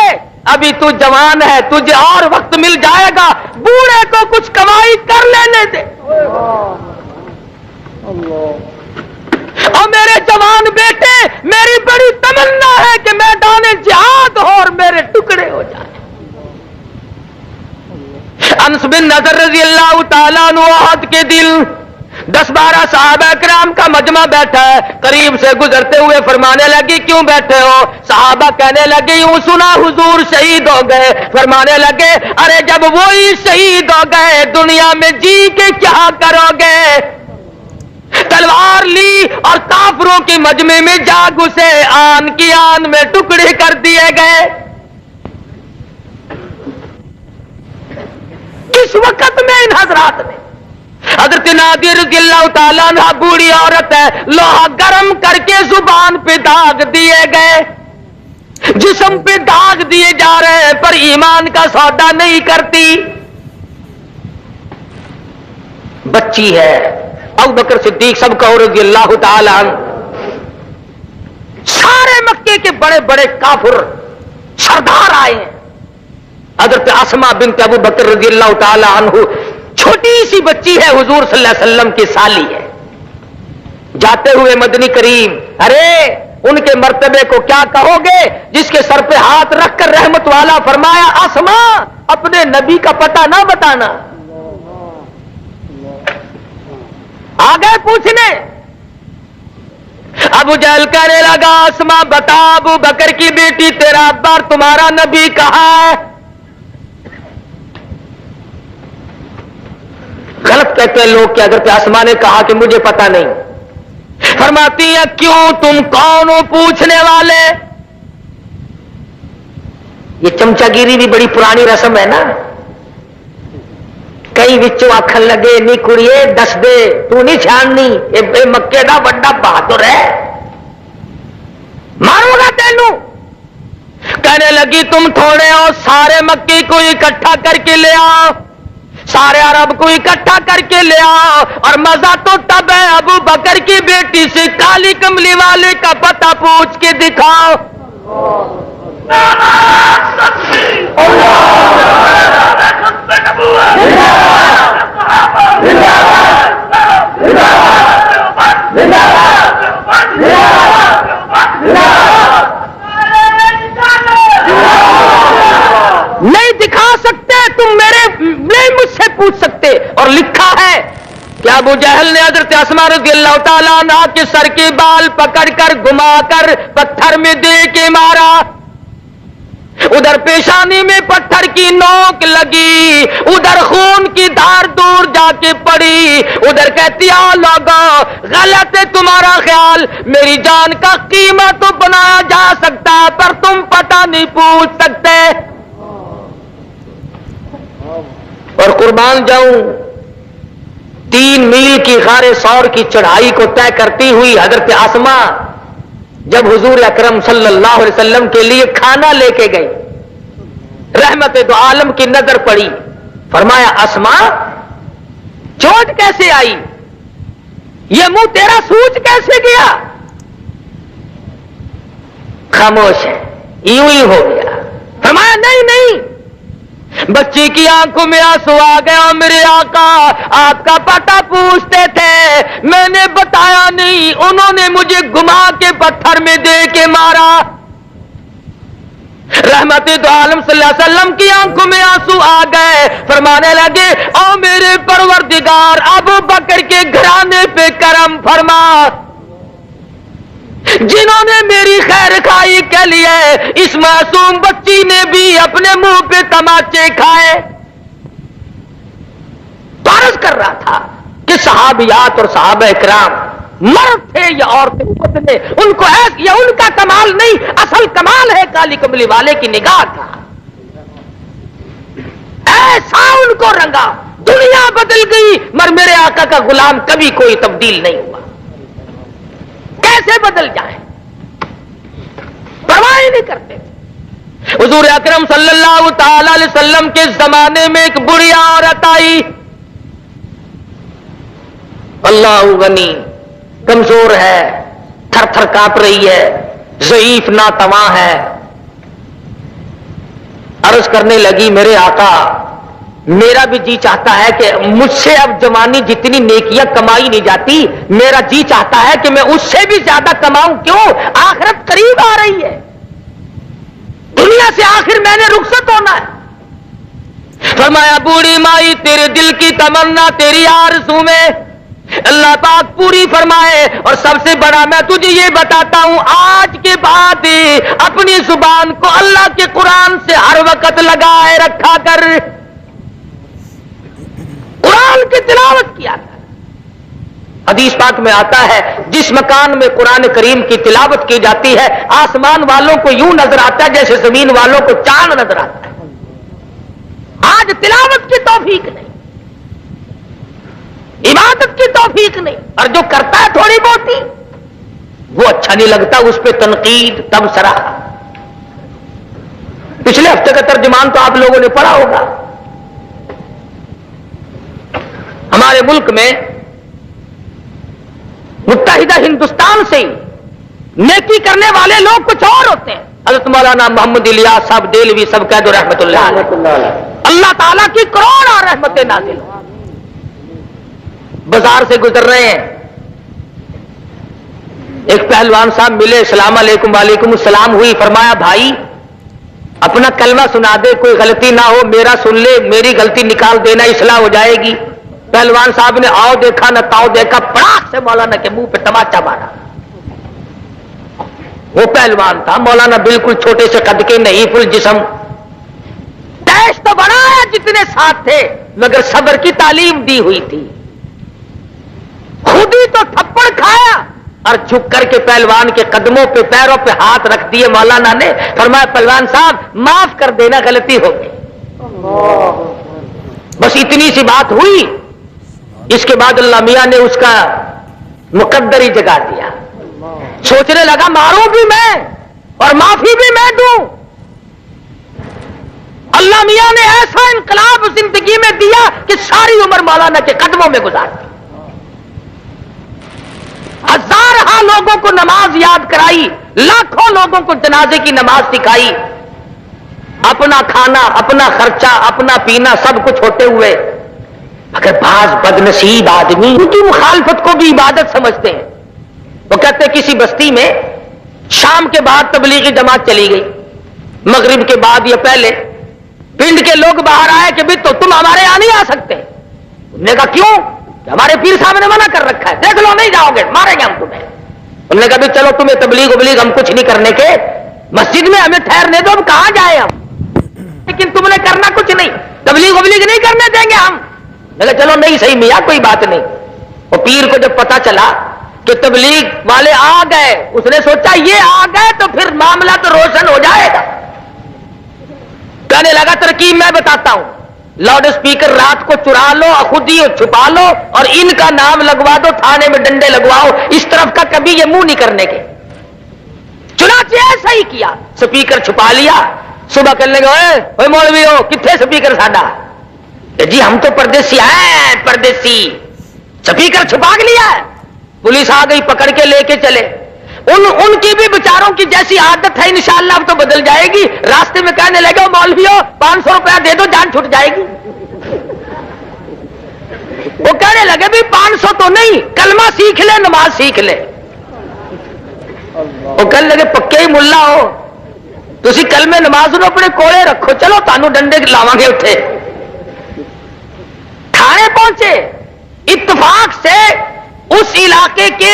ابھی تو جوان ہے تجھے اور وقت مل جائے گا بوڑھے کو کچھ کمائی کر لینے دے اور میرے جوان بیٹے میری بڑی تمنا ہے کہ میدان جہاد ہو اور میرے ٹکڑے ہو جائیں انس بن نضر رضی اللہ تعالیٰ عنہ احد کے دل 10-12 صحابہ کرام کا مجمع بیٹھا ہے قریب سے گزرتے ہوئے فرمانے لگی کیوں بیٹھے ہو صحابہ کہنے لگے یوں سنا حضور شہید ہو گئے فرمانے لگے ارے جب وہی شہید ہو گئے دنیا میں جی کے کیا کرو گے تلوار لی اور کافروں کی مجمع میں جا گھسے آن کی آن میں ٹکڑے کر دیے گئے کس وقت میں ان حضرات نے حضرت نادر رضی اللہ تعالیٰ عنہ بوڑھی عورت ہے لوہا گرم کر کے زبان پہ داغ دیے گئے جسم پہ داغ دیے جا رہے ہیں پر ایمان کا سودا نہیں کرتی بچی ہے ابو بکر صدیق سب کا رضی اللہ تعالیٰ عنہ سارے مکے کے بڑے بڑے کافر سردار آئے ہیں حضرت اسماء بنت ابو بکر رضی اللہ تعالیٰ عنہ چھوٹی سی بچی ہے حضور صلی اللہ علیہ وسلم کی سالی ہے جاتے ہوئے مدنی کریم ارے ان کے مرتبے کو کیا کہو گے جس کے سر پہ ہاتھ رکھ کر رحمت والا فرمایا اسماء اپنے نبی کا پتہ نہ بتانا آگے پوچھنے ابو جہل کہنے لگا اسماء بتا ابو بکر کی بیٹی تیرا ابا اور تمہارا نبی کہاں ہے غلط کہتے ہیں لوگ کہ اگر اسماء نے کہا کہ مجھے پتا نہیں فرماتی ہے کیوں تم کون ہو پوچھنے والے یہ چمچا گیری بھی بڑی پرانی رسم ہے نا کئی بچوں آخر لگے نی کڑیے دس دے تو نہیں چھاننی اے مکے دا بڑا بہادر ہے ماروں گا تینوں کہنے لگی تم تھوڑے ہو سارے مکی کو اکٹھا کر کے لے آؤ سارے عرب کو اکٹھا کر کے لے آؤ، اور مزہ تو تب ہے ابو بکر کی بیٹی سے کالی کملی والے کا پتہ پوچھ کے دکھاؤ۔ نہیں دکھا سکتے تم میرے نہیں مجھ سے پوچھ سکتے، اور لکھا ہے کہ ابو جہل نے حضرت اسماء رضی اللہ تعالیٰ عنہ کے سر کے بال پکڑ کر گھما کر پتھر میں دے کے مارا، ادھر پیشانی میں پتھر کی نوک لگی، ادھر خون کی دھار دور جا کے پڑی، ادھر کہتی آ لوگوں غلط ہے تمہارا خیال، میری جان کا قیمت تو بنایا جا سکتا پر تم پتہ نہیں پوچھ سکتے۔ اور قربان جاؤں 3 میل کی غار ثور کی چڑھائی کو طے کرتی ہوئی حضرت اسماء جب حضور اکرم صلی اللہ علیہ وسلم کے لیے کھانا لے کے گئی، رحمت دو عالم کی نظر پڑی، فرمایا اسماء چوٹ کیسے آئی، یہ منہ تیرا سوج کیسے گیا؟ خاموش ہے، یوں ہی ہو گیا۔ فرمایا نہیں نہیں، بچی کی آنکھوں میں آنسو آ گیا، میرے آقا آپ کا پتہ پوچھتے تھے، میں نے بتایا نہیں، انہوں نے مجھے گھما کے پتھر میں دے کے مارا۔ رحمت دو عالم صلی اللہ علیہ وسلم کی آنکھوں میں آنسو آ گئے، فرمانے لگے او میرے پروردگار ابو بکر کے گھرانے پہ کرم فرما، جنہوں نے میری خیر خائی کے لیے اس معصوم بچی نے بھی اپنے منہ پہ تماچے کھائے۔ عرض کر رہا تھا کہ صحابیات اور صحابہ اکرام مرد تھے یا عورتیں بدلے، ان کو یہ ان کا کمال نہیں، اصل کمال ہے کالی کملی والے کی نگاہ کا، ایسا ان کو رنگا، دنیا بدل گئی مگر میرے آقا کا غلام کبھی کوئی تبدیل نہیں ہوا۔ کیسے بدل جائے پرواہ نہیں کرتے۔ حضور اکرم صلی اللہ تعالی علیہ وسلم کے زمانے میں ایک بری عورت آئی، اللہ غنی، کمزور ہے، تھر تھر کانپ رہی ہے، ضعیف ناتواں ہے، عرض کرنے لگی میرے آقا میرا بھی جی چاہتا ہے کہ مجھ سے اب جوانی جتنی نیکیاں کمائی نہیں جاتی، میرا جی چاہتا ہے کہ میں اس سے بھی زیادہ کماؤں، کیوں؟ آخرت قریب آ رہی ہے، دنیا سے آخر میں نے رخصت ہونا ہے۔ فرمایا بوڑھی مائی تیرے دل کی تمنا تیری آرزو میں اللہ پاک پوری فرمائے، اور سب سے بڑا میں تجھے یہ بتاتا ہوں آج کے بعد اپنی زبان کو اللہ کے قرآن سے ہر وقت لگائے رکھا کر، قرآن کی تلاوت کیا کر۔ حدیث پاک میں آتا ہے جس مکان میں قرآن کریم کی تلاوت کی جاتی ہے آسمان والوں کو یوں نظر آتا ہے جیسے زمین والوں کو چاند نظر آتا ہے۔ آج تلاوت کی توفیق نہیں، عبادت کی توفیق نہیں، اور جو کرتا ہے تھوڑی بہت ہی وہ اچھا نہیں لگتا، اس پہ تنقید تبصرہ۔ پچھلے ہفتے کا ترجمان تو آپ لوگوں نے پڑھا ہوگا، ہمارے ملک میں متحدہ ہندوستان سے نیکی کرنے والے لوگ کچھ اور ہوتے ہیں۔ حضرت مولانا محمد الیاس صاحب دہلوی سب کہہ دو رحمت اللہ علیہ، اللہ تعالیٰ کی کروڑ اور رحمتیں نازل ہوں۔ بازار سے گزر رہے ہیں، ایک پہلوان صاحب ملے، السلام علیکم، وعلیکم السلام ہوئی، فرمایا بھائی اپنا کلمہ سنا دے، کوئی غلطی نہ ہو، میرا سن لے، میری غلطی نکال دینا، اصلاح ہو جائے گی۔ پہلوان صاحب نے آؤ دیکھا نہ تاؤ دیکھا، پڑاخ سے مولانا کے منہ پہ تماچا مارا۔ وہ پہلوان تھا، مولانا بالکل چھوٹے سے قد کے، نحیف الجسم، تیش تو بڑا ہے جتنے ساتھ تھے مگر صبر کی تعلیم دی ہوئی تھی، خود ہی تو تھپڑ کھایا اور جھک کر کے پہلوان کے قدموں پہ پیروں پہ ہاتھ رکھ دیے۔ مولانا نے فرمایا پہلوان صاحب معاف کر دینا، غلطی ہو گئی، بس اتنی سی بات ہوئی۔ اس کے بعد اللہ میاں نے اس کا مقدر ہی جگا دیا، سوچنے لگا ماروں بھی میں اور معافی بھی میں دوں۔ اللہ میاں نے ایسا انقلاب زندگی میں دیا کہ ساری عمر مولانا کے قدموں میں گزار دی. ہزارہ لوگوں کو نماز یاد کرائی, لاکھوں لوگوں کو جنازے کی نماز سکھائی. اپنا کھانا, اپنا خرچہ, اپنا پینا سب کچھ ہوتے ہوئے اگر بعض بدنصیب آدمی ان کی مخالفت کو بھی عبادت سمجھتے ہیں. وہ کہتے ہیں کسی بستی میں شام کے بعد تبلیغی جماعت چلی گئی, مغرب کے بعد یا پہلے پنڈ کے لوگ باہر آئے کہ بھی تو تم ہمارے یہاں نہیں آ سکتے. انہوں نے کہا کیوں؟ کہ ہمارے پیر صاحب نے منع کر رکھا ہے, دیکھ لو نہیں جاؤ گے مارے گے ہم تمہیں. انہوں نے کہا بھی چلو تمہیں تبلیغ وبلیغ ہم کچھ نہیں کرنے کے, مسجد میں ہمیں ٹھہرنے دو, ہم کہاں جائیں ہم, لیکن تم نے کرنا کچھ نہیں, تبلیغ وبلیغ نہیں کرنے دیں گے ہم. میں کہا چلو نہیں صحیح میاں کوئی بات نہیں. وہ پیر کو جب پتا چلا کہ تبلیغ والے آ گئے, اس نے سوچا یہ آ گئے تو پھر معاملہ تو روشن ہو جائے گا. کہنے لگا ترکیب میں بتاتا ہوں, لاؤڈ اسپیکر رات کو چرا لو, خود ہی چھپا لو اور ان کا نام لگوا دو, تھانے میں ڈنڈے لگواؤ, اس طرف کا کبھی یہ منہ نہیں کرنے کے. چنانچہ ایسا ہی کیا, اسپیکر چھپا لیا. صبح کرنے گئے مولوی ہو کتنے اسپیکر ساڈا, جی ہم تو پردیسی ہیں, پردیسی. اسپیکر چھپا لیا ہے, پولیس آ گئی پکڑ کے لے کے چلے. ان کی بھی بیچاروں کی جیسی عادت ہے انشاءاللہ اب تو بدل جائے گی. راستے میں کہنے لگے مولویو 500 روپیہ دے دو جان چھٹ جائے گی. وہ کہنے لگے بھی 500 تو نہیں, کلمہ سیکھ لے, نماز سیکھ لے. وہ کہنے لگے پکے ہی ملا ہو, تسی کلمے نماز نو اپنے کوڑے رکھو, چلو تانوں ڈنڈے لاواں گے. اٹھے تھانے پہنچے, اتفاق سے اس علاقے کے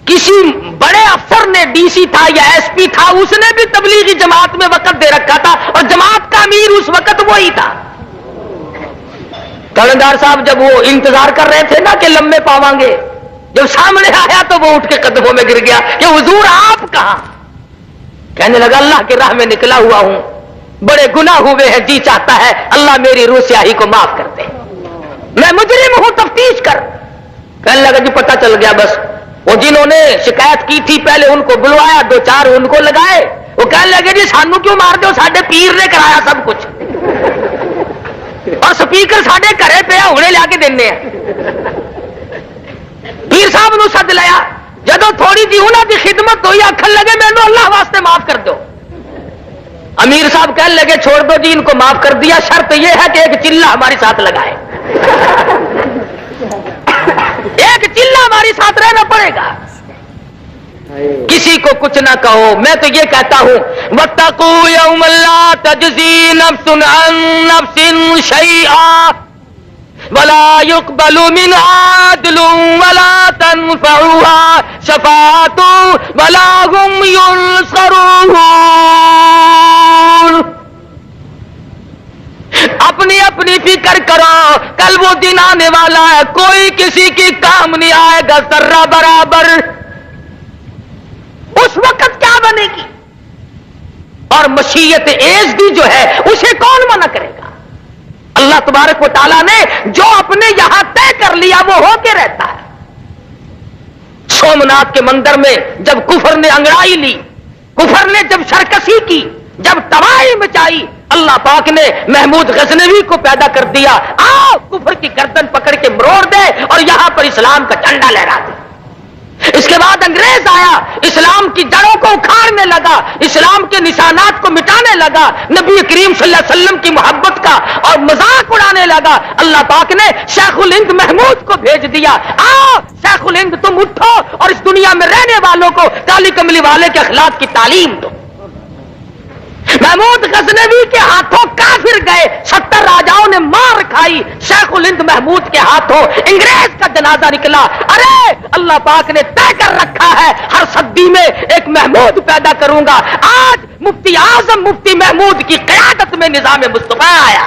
کسی بڑے افسر نے, ڈی سی تھا یا ایس پی تھا, اس نے بھی تبلیغی جماعت میں وقت دے رکھا تھا اور جماعت کا امیر اس وقت وہی تھا. تھانے صاحب جب وہ انتظار کر رہے تھے نا کہ لمبے پاواں گے, جب سامنے آیا تو وہ اٹھ کے قدموں میں گر گیا کہ حضور آپ کہاں. کہنے لگا اللہ کی راہ میں نکلا ہوا ہوں, بڑے گناہ ہوئے ہیں, جی چاہتا ہے اللہ میری روح سیاہی کو معاف کر دے, میں مجرم ہوں, تفتیش کر. کہنے لگا جی پتہ چل گیا. بس وہ جنہوں نے شکایت کی تھی پہلے ان کو بلوایا, 2-4 ان کو لگائے. وہ کہنے لگے جی سانو کیوں مار دو, ساڈے پیر نے کرایا سب کچھ, اور سپیکر ساڈے گھرے پہ ہونے لیا کے دینے ہیں. پیر صاحب نو سد لیا, جدو تھوڑی جی انہوں کی خدمت ہوئی آخر لگے مینو اللہ واسطے معاف کر دو. امیر صاحب کہنے لگے چھوڑ دو جی, ان کو معاف کر دیا, شرط یہ ہے کہ ایک چلہ ہمارے ساتھ لگائے, ایک چلہ ہمارے ساتھ رہنا پڑے گا, کسی کو کچھ نہ کہو. میں تو یہ کہتا ہوں واتقوا یوما لا تجزی نفس عن نفس شیئا ولا يقبل منها عدل ولا تنفعها شفاعة ولا هم ينصرون. اپنی اپنی فکر کرو, کل وہ دن آنے والا ہے, کوئی کسی کی کام نہیں آئے گا ذرہ برابر. اس وقت کیا بنے گی, اور مشیت ایز بھی جو ہے اسے کون منع کرے گا. اللہ تبارک و تعالیٰ نے جو اپنے یہاں طے کر لیا وہ ہو کے رہتا ہے. سومناتھ کے مندر میں جب کفر نے انگڑائی لی, کفر نے جب سرکشی کی, جب تباہی مچائی, اللہ پاک نے محمود غزنوی کو پیدا کر دیا, آؤ کفر کی گردن پکڑ کے مروڑ دے اور یہاں پر اسلام کا جھنڈا لہرا دے. اس کے بعد انگریز آیا, اسلام کی جڑوں کو اکھاڑنے لگا, اسلام کے نشانات کو مٹانے لگا, نبی کریم صلی اللہ علیہ وسلم کی محبت کا اور مذاق اڑانے لگا. اللہ پاک نے شیخ الہند محمود کو بھیج دیا, آؤ شیخ الہند تم اٹھو اور اس دنیا میں رہنے والوں کو کالی کملی والے کے اخلاق کی تعلیم دو. محمود غزنوی کے ہاتھوں کافر گئے, 70 راجاؤں نے مار کھائی, شیخ الہند محمود کے ہاتھوں انگریز کا جنازہ نکلا. ارے اللہ پاک نے طے کر رکھا ہے ہر صدی میں ایک محمود پیدا کروں گا. آج مفتی اعظم مفتی محمود کی قیادت میں نظام مصطفیٰ آیا.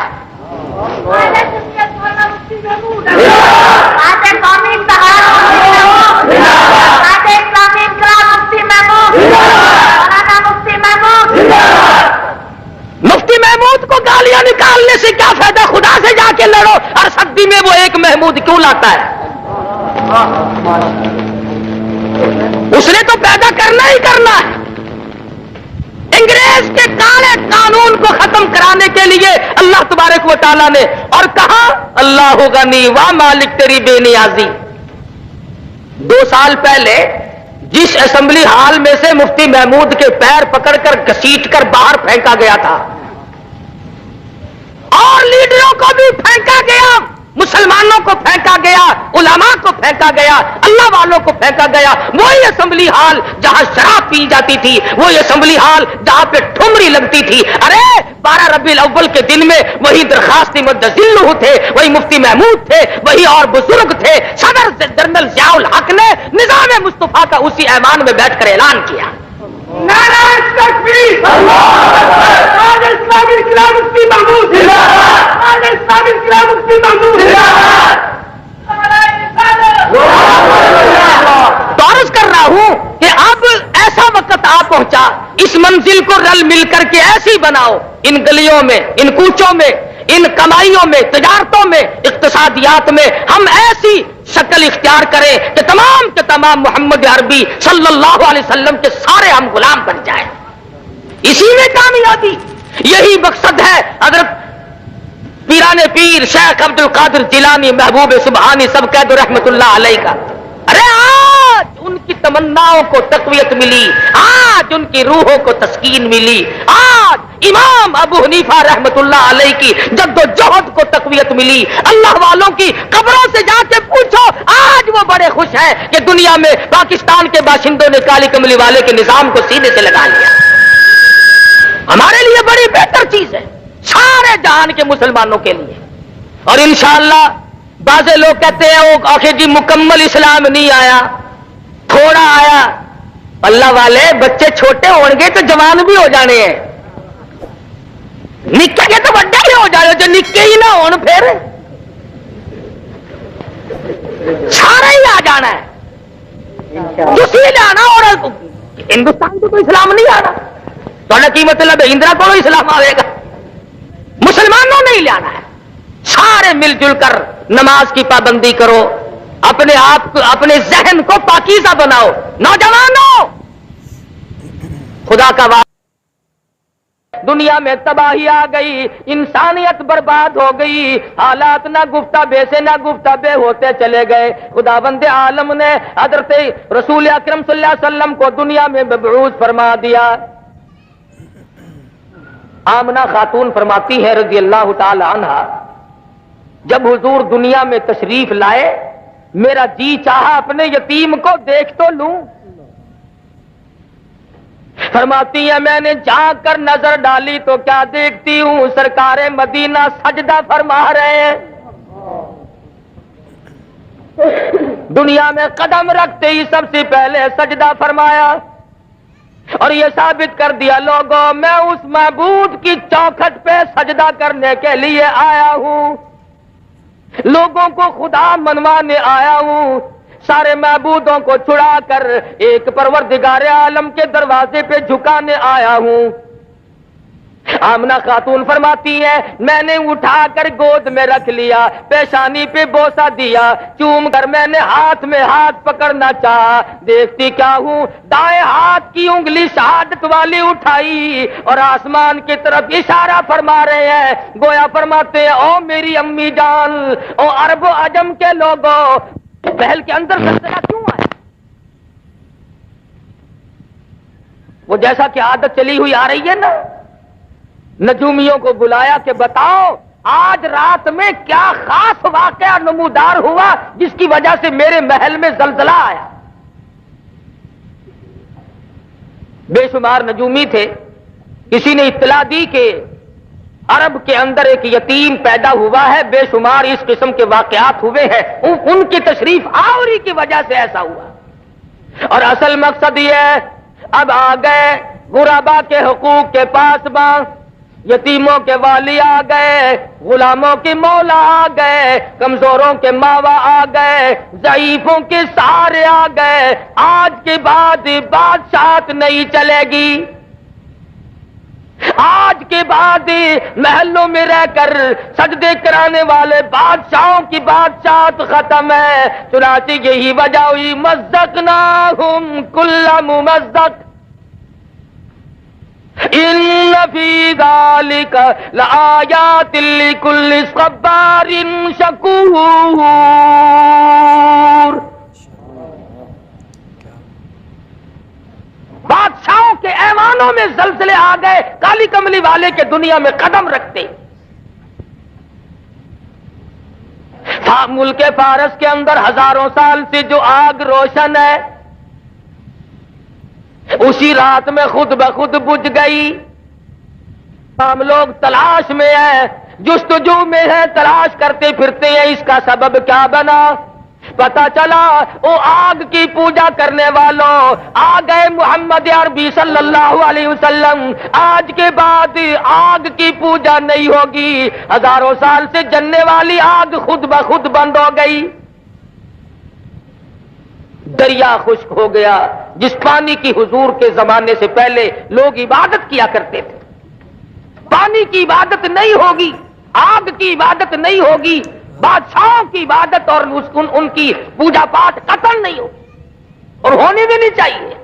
مفتی محمود کو گالیاں نکالنے سے کیا فائدہ, خدا سے جا کے لڑو. ہر صدی میں وہ ایک محمود کیوں لاتا ہے؟ اس نے تو پیدا کرنا ہی کرنا ہے. انگریز کے کالے قانون ظلم کو ختم کرانے کے لیے اللہ تبارک و تعالیٰ نے اور کہا اللہ غنی و مالک تیری بے نیازی. 2 سال پہلے جس اسمبلی ہال میں سے مفتی محمود کے پیر پکڑ کر گھسیٹ کر باہر پھینکا گیا تھا اور لیڈروں کو بھی پھینکا گیا, مسلمانوں کو پھینکا گیا, علماء کو پھینکا گیا, اللہ والوں کو پھینکا گیا, وہی اسمبلی ہال جہاں شراب پی جاتی تھی, وہی اسمبلی ہال جہاں پہ ٹھمری لگتی تھی. ارے 12 ربیع الاول کے دن میں وہی درخواست مدذل تھے, وہی مفتی محمود تھے, وہی اور بزرگ تھے. صدر جنرل ضیاء الحق نے نظام مصطفیٰ کا اسی ایوان میں بیٹھ کر اعلان کیا, نعرہ تکبیر, آج اسلامی انقلاب مفتی محمود, آج اسلامی انقلاب مفتی محمود. تو عرض کر رہا ہوں کہ اب ایسا وقت آ پہنچا, اس منزل کو رل مل کر کے ایسی بناؤ, ان گلیوں میں, ان کوچوں میں, ان کمائیوں میں, تجارتوں میں, اقتصادیات میں ہم ایسی شکل اختیار کریں کہ تمام کے تمام محمد عربی صلی اللہ علیہ وسلم کے سارے ہم غلام بن جائیں. اسی میں کامیابی, یہی مقصد ہے حضرت پیران پیر شیخ عبد القادر جیلانی محبوب سبحانی سب قید رحمت اللہ علیہ کا. ارے آج ان کی تمناؤں کو تقویت ملی, آج ان کی روحوں کو تسکین ملی, آج امام ابو حنیفہ رحمت اللہ علیہ کی جد و جہد کو تقویت ملی. اللہ والوں کی قبروں سے جا کے پوچھو, آج وہ بڑے خوش ہیں کہ دنیا میں پاکستان کے باشندوں نے کالی کملی والے کے نظام کو سینے سے لگا لیا. ہمارے لیے بڑی بہتر چیز ہے, سارے جہان کے مسلمانوں کے لیے. اور انشاءاللہ بعض لوگ کہتے ہیں وہ آخر جی مکمل اسلام نہیں آیا, تھوڑا آیا. اللہ والے بچے چھوٹے ہوں گے تو جوان بھی ہو جانے ہیں, نکے گے تو بڑا ہی ہو جائے, جو نکے ہی نہ ہون پھر سارا ہی آ جانا ہے. کسی جانا اور ہندوستان کو تو اسلام نہیں آنا, تو کی مطلب اندرا کو اسلام آئے گا, مسلمانوں نے ہی لانا ہے. سارے مل جل کر نماز کی پابندی کرو, اپنے آپ کو, اپنے ذہن کو پاکیزہ بناؤ. نوجوانوں, خدا کا وعدہ, دنیا میں تباہی آ گئی, انسانیت برباد ہو گئی, حالات نہ گفتہ بے سے نہ گفتہ بے ہوتے چلے گئے. خداوند عالم نے حضرت رسول اکرم صلی اللہ علیہ وسلم کو دنیا میں مبعوث فرما دیا. آمنہ خاتون فرماتی ہے رضی اللہ تعالی عنہا, جب حضور دنیا میں تشریف لائے میرا جی چاہا اپنے یتیم کو دیکھ تو لوں. فرماتی ہے میں نے جھانک کر نظر ڈالی تو کیا دیکھتی ہوں, سرکار مدینہ سجدہ فرما رہے ہیں. دنیا میں قدم رکھتے ہی سب سے پہلے سجدہ فرمایا اور یہ ثابت کر دیا لوگوں میں اس معبود کی چوکھٹ پہ سجدہ کرنے کے لیے آیا ہوں, لوگوں کو خدا منوانے آیا ہوں, سارے معبودوں کو چھڑا کر ایک پروردگار عالم کے دروازے پہ جھکانے آیا ہوں. آمنہ خاتون فرماتی ہے میں نے اٹھا کر گود میں رکھ لیا, پیشانی پہ بوسہ دیا, چوم کر میں نے ہاتھ میں ہاتھ پکڑنا چاہا, دیکھتی کیا ہوں دائیں ہاتھ کی انگلی شہادت والی اٹھائی اور آسمان کی طرف اشارہ فرما رہے ہیں, گویا فرماتے ہیں او میری امی جان, او عرب و عجم کے لوگوں, پہل کے اندر زلزلہ کیوں آیا؟ وہ جیسا کہ عادت چلی ہوئی آ رہی ہے نا, نجومیوں کو بلایا کہ بتاؤ آج رات میں کیا خاص واقعہ نمودار ہوا جس کی وجہ سے میرے محل میں زلزلہ آیا. بے شمار نجومی تھے, کسی نے اطلاع دی کہ عرب کے اندر ایک یتیم پیدا ہوا ہے, بے شمار اس قسم کے واقعات ہوئے ہیں, ان کی تشریف آوری کی وجہ سے ایسا ہوا. اور اصل مقصد یہ ہے اب آ گئے غربا کے حقوق کے پاسباں, یتیموں کے والی آ گئے, غلاموں کے مولا آ گئے, کمزوروں کے ماوا آ گئے, ضعیفوں کے سہارے آ گئے. آج کے بعد بادشاہت نہیں چلے گی, آج کے بعد محلوں میں رہ کر سجدے کرانے والے بادشاہوں کی بادشاہت ختم ہے. چنانچہ یہی وجہ ہوئی مزقناہم کل ممزق, ان فی ذالک لآیات لکل صبار شکور۔ بادشاہوں کے ایوانوں میں زلزلے آ گئے کالی کملی والے کے دنیا میں قدم رکھتے۔ ملک فارس کے اندر ہزاروں سال سے جو آگ روشن ہے اسی رات میں خود بخود بجھ گئی۔ ہم لوگ تلاش میں ہیں، جستجو میں ہیں، تلاش کرتے پھرتے ہیں اس کا سبب کیا بنا۔ پتا چلا وہ آگ کی پوجا کرنے والوں آ گئے محمد عربی صلی اللہ علیہ وسلم، آج کے بعد آگ کی پوجا نہیں ہوگی، ہزاروں سال سے جلنے والی آگ خود بخود بند ہو گئی۔ دریا خشک ہو گیا جس پانی کی حضور کے زمانے سے پہلے لوگ عبادت کیا کرتے تھے۔ پانی کی عبادت نہیں ہوگی، آگ کی عبادت نہیں ہوگی، بادشاہوں کی عبادت اور ان کی پوجا پاٹ قطعاً نہیں ہوگی اور ہونی بھی نہیں چاہیے۔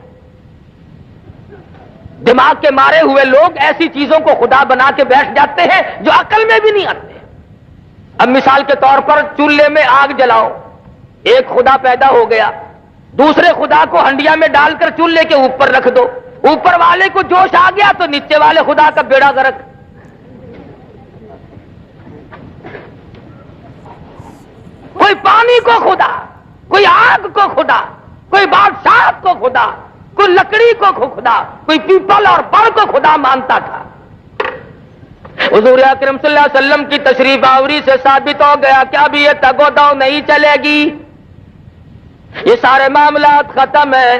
دماغ کے مارے ہوئے لوگ ایسی چیزوں کو خدا بنا کے بیٹھ جاتے ہیں جو عقل میں بھی نہیں آتے۔ اب مثال کے طور پر چولہے میں آگ جلاؤ، ایک خدا پیدا ہو گیا، دوسرے خدا کو ہنڈیا میں ڈال کر چولہے کے اوپر رکھ دو، اوپر والے کو جوش آ گیا تو نیچے والے خدا کا بیڑا غرق۔ کوئی پانی کو خدا، کوئی آگ کو خدا، کوئی بادشاہ کو خدا، کوئی لکڑی کو خدا، کوئی پیپل اور بڑ کو خدا مانتا تھا۔ حضور اکرم صلی اللہ علیہ وسلم کی تشریف آوری سے ثابت ہو گیا کہ اب یہ تگ و دو نہیں چلے گی، یہ سارے معاملات ختم ہیں۔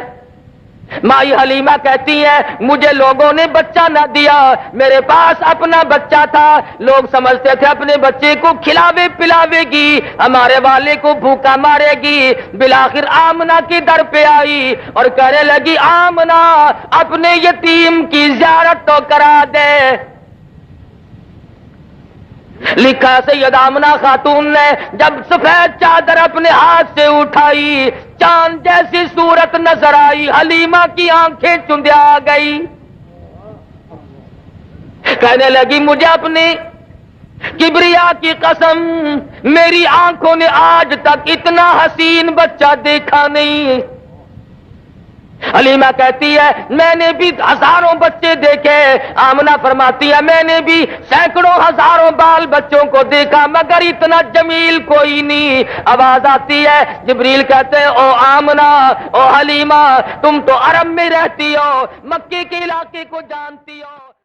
مائی حلیمہ کہتی ہے مجھے لوگوں نے بچہ نہ دیا، میرے پاس اپنا بچہ تھا، لوگ سمجھتے تھے اپنے بچے کو کھلاوے پلاوے گی، ہمارے والے کو بھوکا مارے گی۔ بالآخر آمنہ کی در پہ آئی اور کہنے لگی آمنہ اپنے یتیم کی زیارت تو کرا دے۔ لکھا سید آمنہ خاتون نے جب سفید چادر اپنے ہاتھ سے اٹھائی چاند جیسی صورت نظر آئی، حلیمہ کی آنکھیں چندیا گئی، کہنے لگی مجھے اپنی کبریا کی قسم میری آنکھوں نے آج تک اتنا حسین بچہ دیکھا نہیں۔ حلیمہ کہتی ہے میں نے بھی ہزاروں بچے دیکھے، آمنہ فرماتی ہے میں نے بھی سینکڑوں ہزاروں بال بچوں کو دیکھا مگر اتنا جمیل کوئی نہیں۔ آواز آتی ہے جبریل کہتے ہیں او آمنہ او حلیمہ تم تو عرب میں رہتی ہو، مکے کے علاقے کو جانتی ہو۔